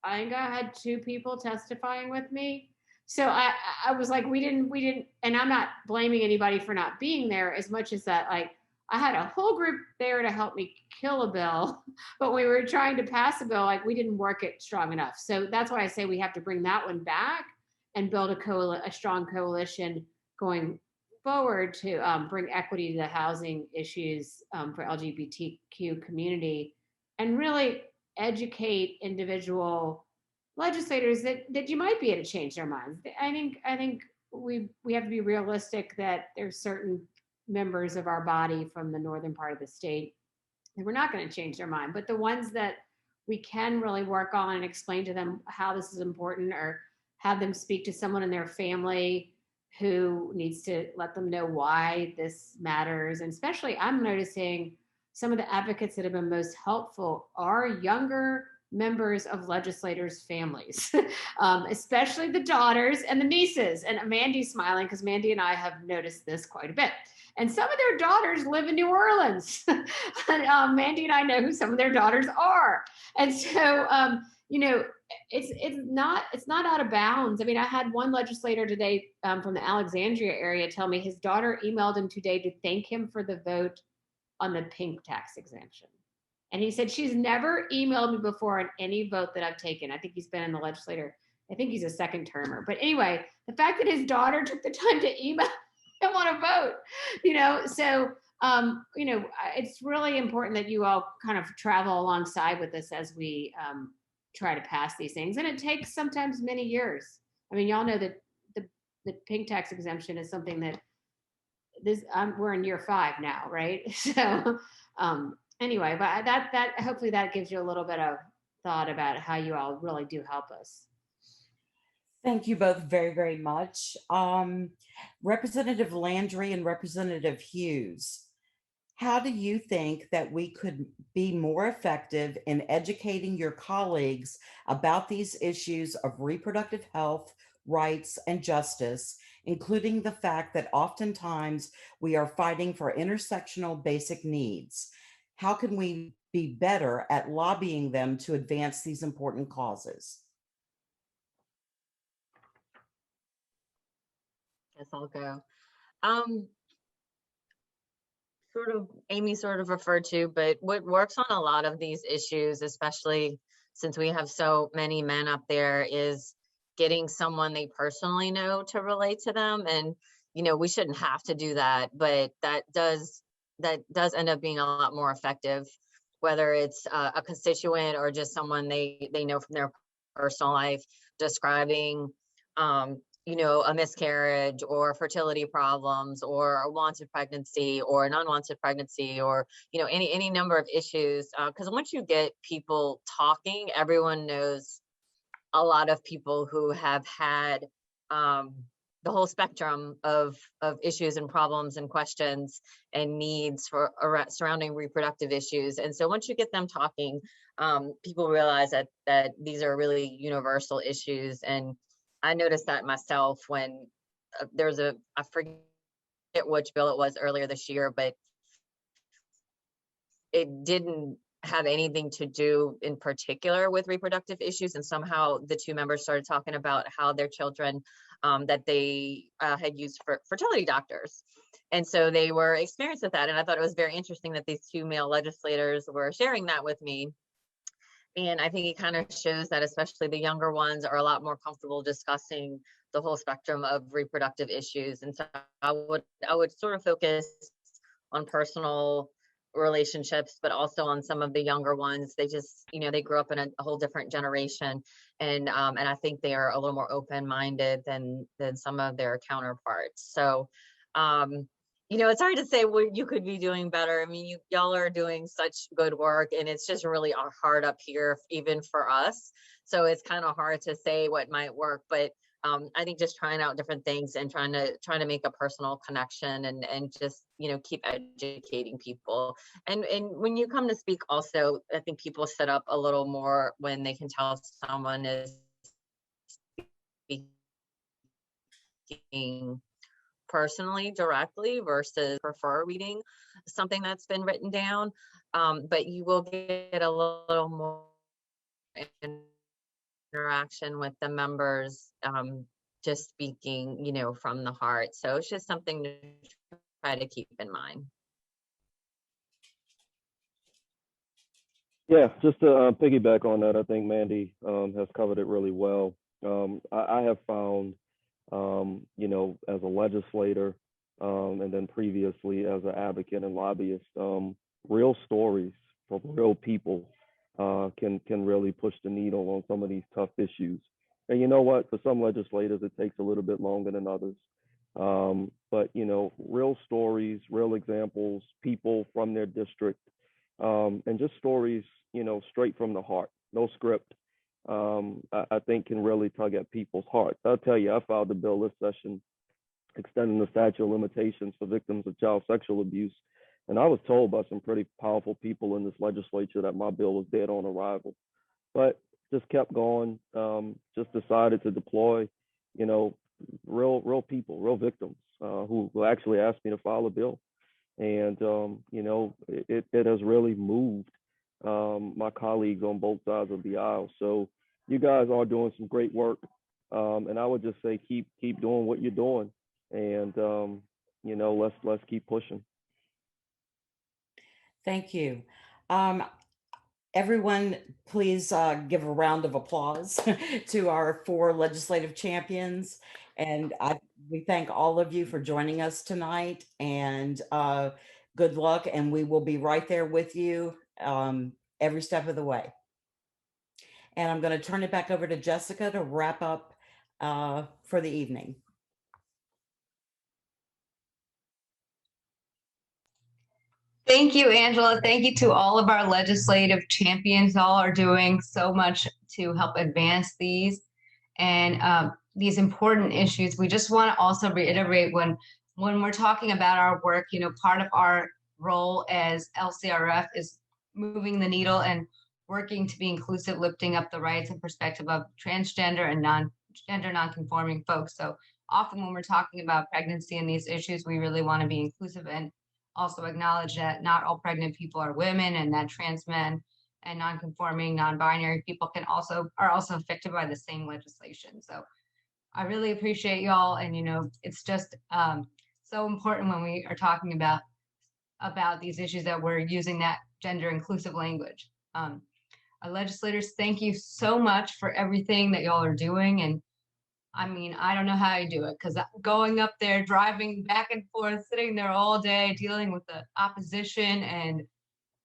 I think I had 2 people testifying with me. So I was like, we didn't, and I'm not blaming anybody for not being there as much as that, like, I had a whole group there to help me kill a bill, but we were trying to pass a bill, like we didn't work it strong enough. So that's why I say we have to bring that one back and build a strong coalition going forward to bring equity to the housing issues for LGBTQ community and really educate individual legislators that you might be able to change their minds. I think we have to be realistic that there's certain members of our body from the northern part of the state that we're not going to change their mind, but the ones that we can really work on and explain to them how this is important, or have them speak to someone in their family who needs to let them know why this matters. And especially I'm noticing some of the advocates that have been most helpful are younger members of legislators' families, especially the daughters and the nieces. And Mandy's smiling because Mandy and I have noticed this quite a bit. And some of their daughters live in New Orleans. And, Mandy and I know who some of their daughters are. And so, it's not out of bounds. I mean, I had one legislator today from the Alexandria area tell me his daughter emailed him today to thank him for the vote on the pink tax exemption. And he said, she's never emailed me before on any vote that I've taken. I think he's been in the legislature. I think he's a second termer. But anyway, the fact that his daughter took the time to email him on a vote, so, it's really important that you all kind of travel alongside with us as we try to pass these things. And it takes sometimes many years. I mean, y'all know that the pink tax exemption is something that we're in year 5 now, right? So, anyway, but that hopefully that gives you a little bit of thought about how you all really do help us. Thank you both very, very much. Representative Landry and Representative Hughes, how do you think that we could be more effective in educating your colleagues about these issues of reproductive health, rights, and justice, including the fact that oftentimes we are fighting for intersectional basic needs? How can we be better at lobbying them to advance these important causes? Guess I'll go. Amy sort of referred to, but what works on a lot of these issues, especially since we have so many men up there, is getting someone they personally know to relate to them. And, we shouldn't have to do that, but that does end up being a lot more effective, whether it's a constituent or just someone they know from their personal life, describing a miscarriage or fertility problems or a wanted pregnancy or an unwanted pregnancy or any number of issues, because once you get people talking, everyone knows a lot of people who have had the whole spectrum of issues and problems and questions and needs surrounding reproductive issues. And so once you get them talking, people realize that these are really universal issues. And I noticed that myself when there's I forget which bill it was earlier this year, but it didn't have anything to do in particular with reproductive issues. And somehow the 2 members started talking about how their children that they had used for fertility doctors. And so they were experienced with that. And I thought it was very interesting that these 2 male legislators were sharing that with me. And I think it kind of shows that especially the younger ones are a lot more comfortable discussing the whole spectrum of reproductive issues. And so I would sort of focus on personal relationships, but also on some of the younger ones. They just, they grew up in a whole different generation. And I think they are a little more open-minded than some of their counterparts. So, it's hard to say what you could be doing better. I mean, y'all are doing such good work, and it's just really hard up here, even for us. So it's kind of hard to say what might work, but I think just trying out different things and trying to make a personal connection and just keep educating people. And when you come to speak, also, I think people sit up a little more when they can tell someone is speaking personally, directly, versus prefer reading something that's been written down. But you will get a little more interaction with the members, just speaking, from the heart. So it's just something to try to keep in mind. Yeah, just to piggyback on that, I think Mandy has covered it really well. I have found, as a legislator, and then previously as an advocate and lobbyist, real stories from real people can really push the needle on some of these tough issues. And you know what? For some legislators, it takes a little bit longer than others. But real stories, real examples, people from their district, and just stories, straight from the heart, no script. I think can really tug at people's hearts. I'll tell you, I filed a bill this session extending the statute of limitations for victims of child sexual abuse. And I was told by some pretty powerful people in this legislature that my bill was dead on arrival, but just kept going. Just decided to deploy, real people, real victims who actually asked me to file a bill. And, it has really moved my colleagues on both sides of the aisle. So you guys are doing some great work. And I would just say, keep doing what you're doing. And, let's keep pushing. Thank you. Everyone, please give a round of applause to our 4 legislative champions. And we thank all of you for joining us tonight, and good luck. And we will be right there with you every step of the way. And I'm going to turn it back over to Jessica to wrap up for the evening. Thank you, Angela. Thank you to all of our legislative champions. All are doing so much to help advance these and these important issues. We just want to also reiterate when we're talking about our work, part of our role as LCRF is moving the needle and working to be inclusive, lifting up the rights and perspective of transgender and non-gender non-conforming folks. So often when we're talking about pregnancy and these issues, we really want to be inclusive and also acknowledge that not all pregnant people are women, and that trans men and non-conforming, non-binary people are also affected by the same legislation. So I really appreciate y'all, and it's just so important when we are talking about these issues that we're using that gender inclusive language. Our legislators, thank you so much for everything that y'all are doing. And I mean, I don't know how you do it, because going up there, driving back and forth, sitting there all day, dealing with the opposition and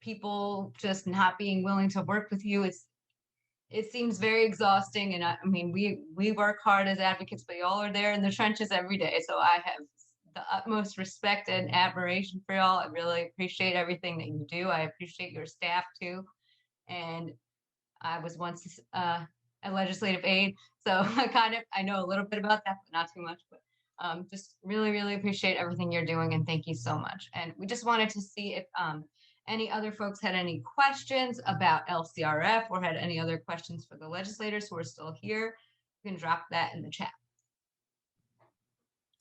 people just not being willing to work with you, it seems very exhausting. And I mean, we work hard as advocates, but y'all are there in the trenches every day. So I have the utmost respect and admiration for y'all. I really appreciate everything that you do. I appreciate your staff too. And I was once a legislative aide, so I know a little bit about that, but not too much. But just really, really appreciate everything you're doing, and thank you so much. And we just wanted to see if any other folks had any questions about LCRF or had any other questions for the legislators who are still here. You can drop that in the chat.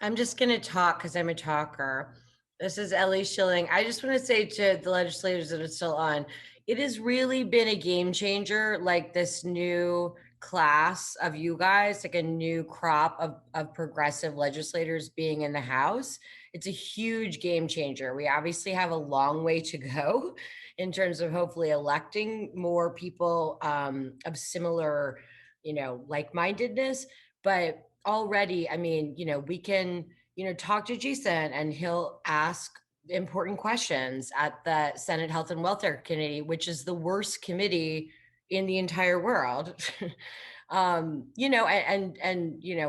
I'm just going to talk because I'm a talker. This is Ellie Schilling. I just want to say to the legislators that are still on, it has really been a game changer, like this new class of you guys, like a new crop of progressive legislators being in the House. It's a huge game changer. We obviously have a long way to go in terms of hopefully electing more people of similar, like-mindedness. But already, I mean, we can, talk to Jason and he'll ask important questions at the Senate Health and Welfare Committee, which is the worst committee in the entire world.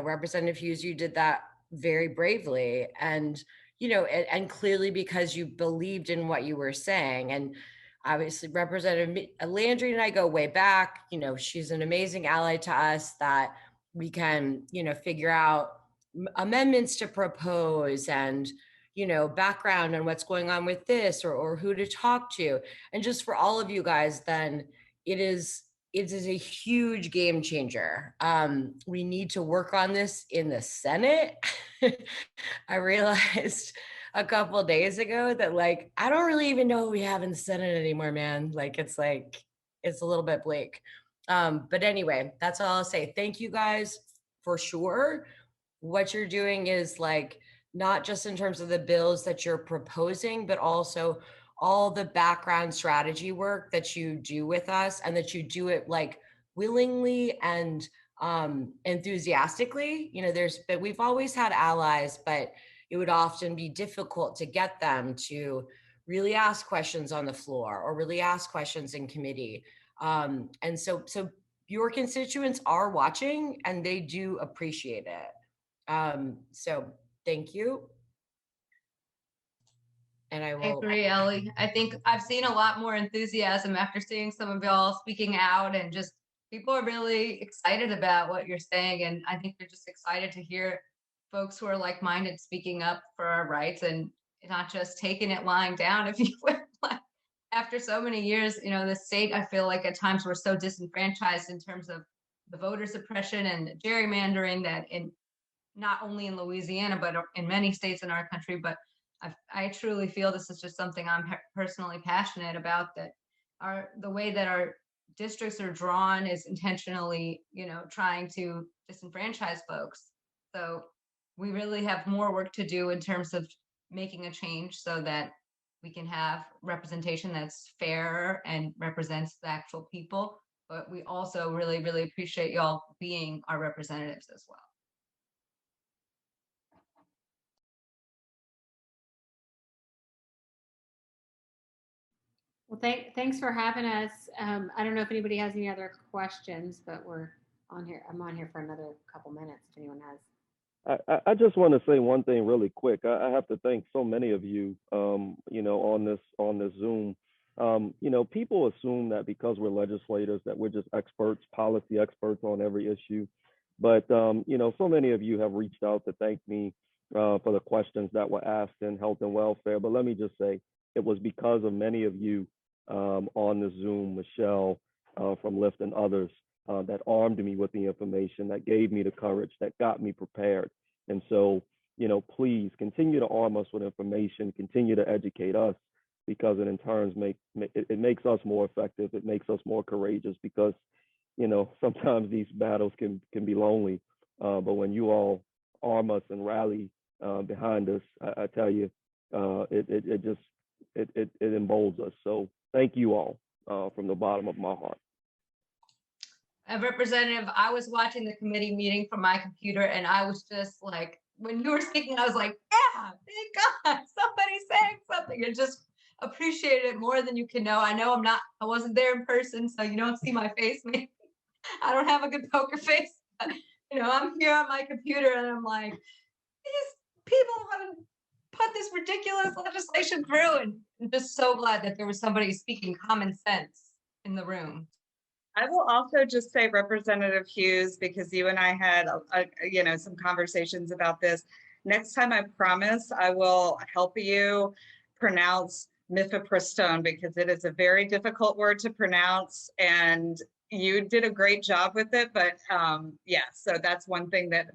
Representative Hughes, you did that very bravely. And, you know, and clearly because you believed in what you were saying. And obviously Representative Landry and I go way back. You know, she's an amazing ally to us that we can, you know, figure out amendments to propose and, you know, background on what's going on with this or who to talk to. And just for all of you guys, then it is a huge game changer. We need to work on this in the Senate. I realized a couple of days ago that like, I don't really even know who we have in the Senate anymore, man. It's a little bit bleak. But anyway, that's all I'll say. Thank you guys for sure. What you're doing is like, not just in terms of the bills that you're proposing, but also all the background strategy work that you do with us and that you do it like willingly and enthusiastically. You know, but we've always had allies, but it would often be difficult to get them to really ask questions on the floor or really ask questions in committee. And so your constituents are watching and they do appreciate it. So thank you. And I agree, Ellie. I think I've seen a lot more enthusiasm after seeing some of y'all speaking out, and just people are really excited about what you're saying. And I think they're just excited to hear folks who are like-minded speaking up for our rights and not just taking it lying down, if you will. After so many years, you know, the state, I feel like at times we're so disenfranchised in terms of the voter suppression and gerrymandering that not only in Louisiana, but in many states in our country. But I truly feel this is just something I'm personally passionate about, that the way that our districts are drawn is intentionally, you know, trying to disenfranchise folks. So we really have more work to do in terms of making a change so that we can have representation that's fair and represents the actual people. But we also really, really appreciate y'all being our representatives as well. Well, thanks for having us. I don't know if anybody has any other questions, but we're on here. I'm on here for another couple minutes if anyone has. I just want to say one thing really quick. I have to thank so many of you, you know, on this Zoom. You know, people assume that because we're legislators that we're just experts, policy experts on every issue. But, you know, so many of you have reached out to thank me for the questions that were asked in health and welfare. But let me just say, it was because of many of you on the Zoom, Michelle from Lyft and others, that armed me with the information, that gave me the courage, that got me prepared. And so, you know, please continue to arm us with information, continue to educate us, because it in turn makes us more effective. It makes us more courageous, because, you know, sometimes these battles can be lonely. But when you all arm us and rally behind us, I tell you, it emboldens us. So thank you all from the bottom of my heart. Representative, I was watching the committee meeting from my computer, and I was just like, when you were speaking, I was like, yeah, thank God, somebody's saying something, and just appreciate it more than you can know. I wasn't there in person, so you don't see my face. Maybe I don't have a good poker face, but, you know, I'm here on my computer, and I'm like, these people haven't put this ridiculous legislation through, and I'm just so glad that there was somebody speaking common sense in the room. I will also just say, Representative Hughes, because you and I had, you know, some conversations about this. Next time, I promise I will help you pronounce mifepristone, because it is a very difficult word to pronounce, and you did a great job with it. But yeah, so that's one thing that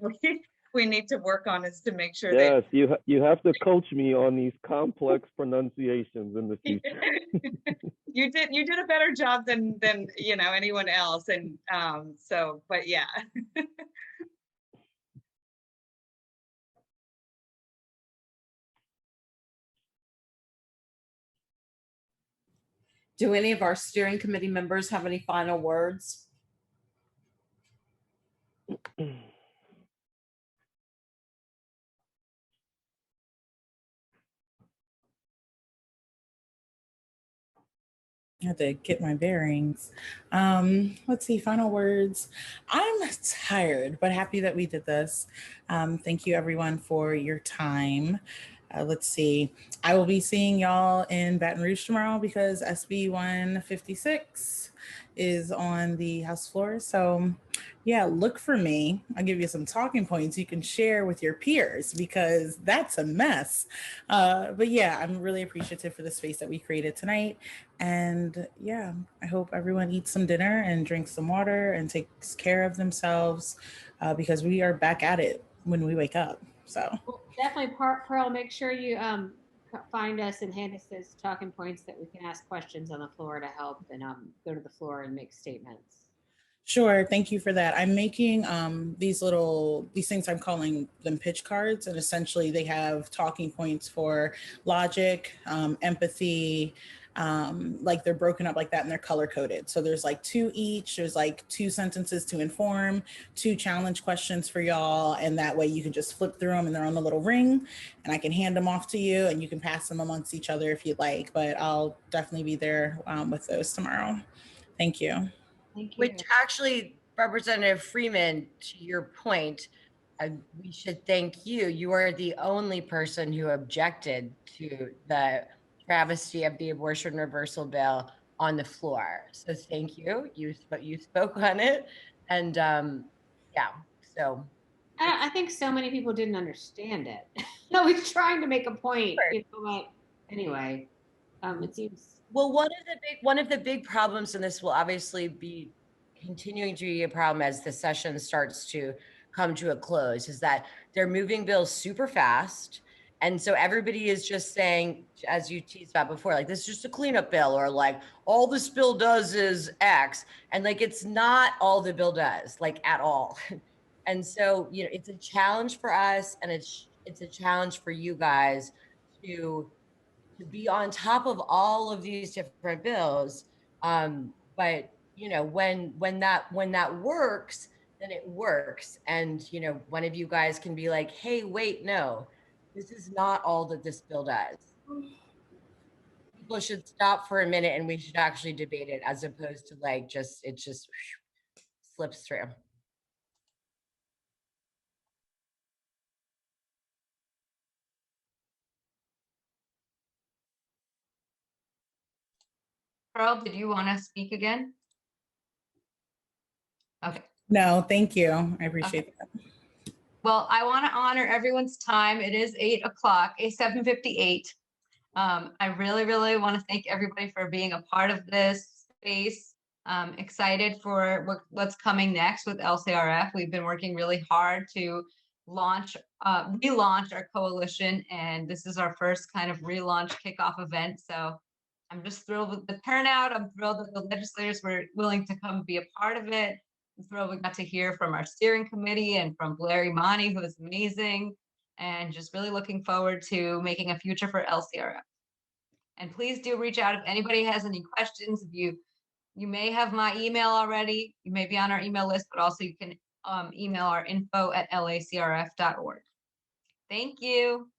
we need to work on, is to make sure that you have to coach me on these complex pronunciations in the future. You did a better job than you know, anyone else, and so, but yeah. Do any of our steering committee members have any final words? I had to get my bearings. Let's see, final words. I'm tired, but happy that we did this. Thank you everyone for your time. Let's see. I will be seeing y'all in Baton Rouge tomorrow because SB 156 is on the House floor. So yeah, look for me. I'll give you some talking points you can share with your peers because that's a mess. But yeah, I'm really appreciative for the space that we created tonight. And yeah, I hope everyone eats some dinner and drinks some water and takes care of themselves because we are back at it when we wake up. So Well, definitely, Pearl, make sure you find us and hand us those talking points that we can ask questions on the floor to help and go to the floor and make statements. sure, thank you for that. I'm making these things, I'm calling them pitch cards, and essentially they have talking points for logic, empathy, like they're broken up like that and they're color coded. So there's like 2 each, there's like 2 sentences to inform, 2 challenge questions for y'all, and that way you can just flip through them and they're on the little ring and I can hand them off to you and you can pass them amongst each other if you'd like, but I'll definitely be there with those tomorrow. Thank you. Thank you. Which actually, Representative Freeman, to your point, we should thank you. You are the only person who objected to the travesty of the abortion reversal bill on the floor. So thank you. You spoke on it, and yeah. So I think so many people didn't understand it. No, he's trying to make a point. You know, like, anyway, it seems. Well, one of the big problems, and this will obviously be continuing to be a problem as the session starts to come to a close, is that they're moving bills super fast. And so everybody is just saying, as you teased about before, like, this is just a cleanup bill, or like, all this bill does is X. And like, it's not all the bill does, like, at all. And so, you know, it's a challenge for us, and it's a challenge for you guys to be on top of all of these different bills. But you know, when that works, then it works. And you know, one of you guys can be like, hey, wait, no, this is not all that this bill does. People should stop for a minute and we should actually debate it, as opposed to like it just slips through. Pearl, did you want to speak again? Okay. No, thank you. I appreciate that. Well, I want to honor everyone's time. It is 8 o'clock, 7:58. I really, really want to thank everybody for being a part of this space. Excited for what's coming next with LCRF. We've been working really hard to relaunch our coalition, and this is our first kind of relaunch kickoff event. So I'm just thrilled with the turnout. I'm thrilled that the legislators were willing to come be a part of it. I'm thrilled we got to hear from our steering committee and from Blair Imani, who is amazing, and just really looking forward to making a future for LCRF. And please do reach out if anybody has any questions. If you may have my email already, you may be on our email list, but also you can email our info@lacrf.org. Thank you.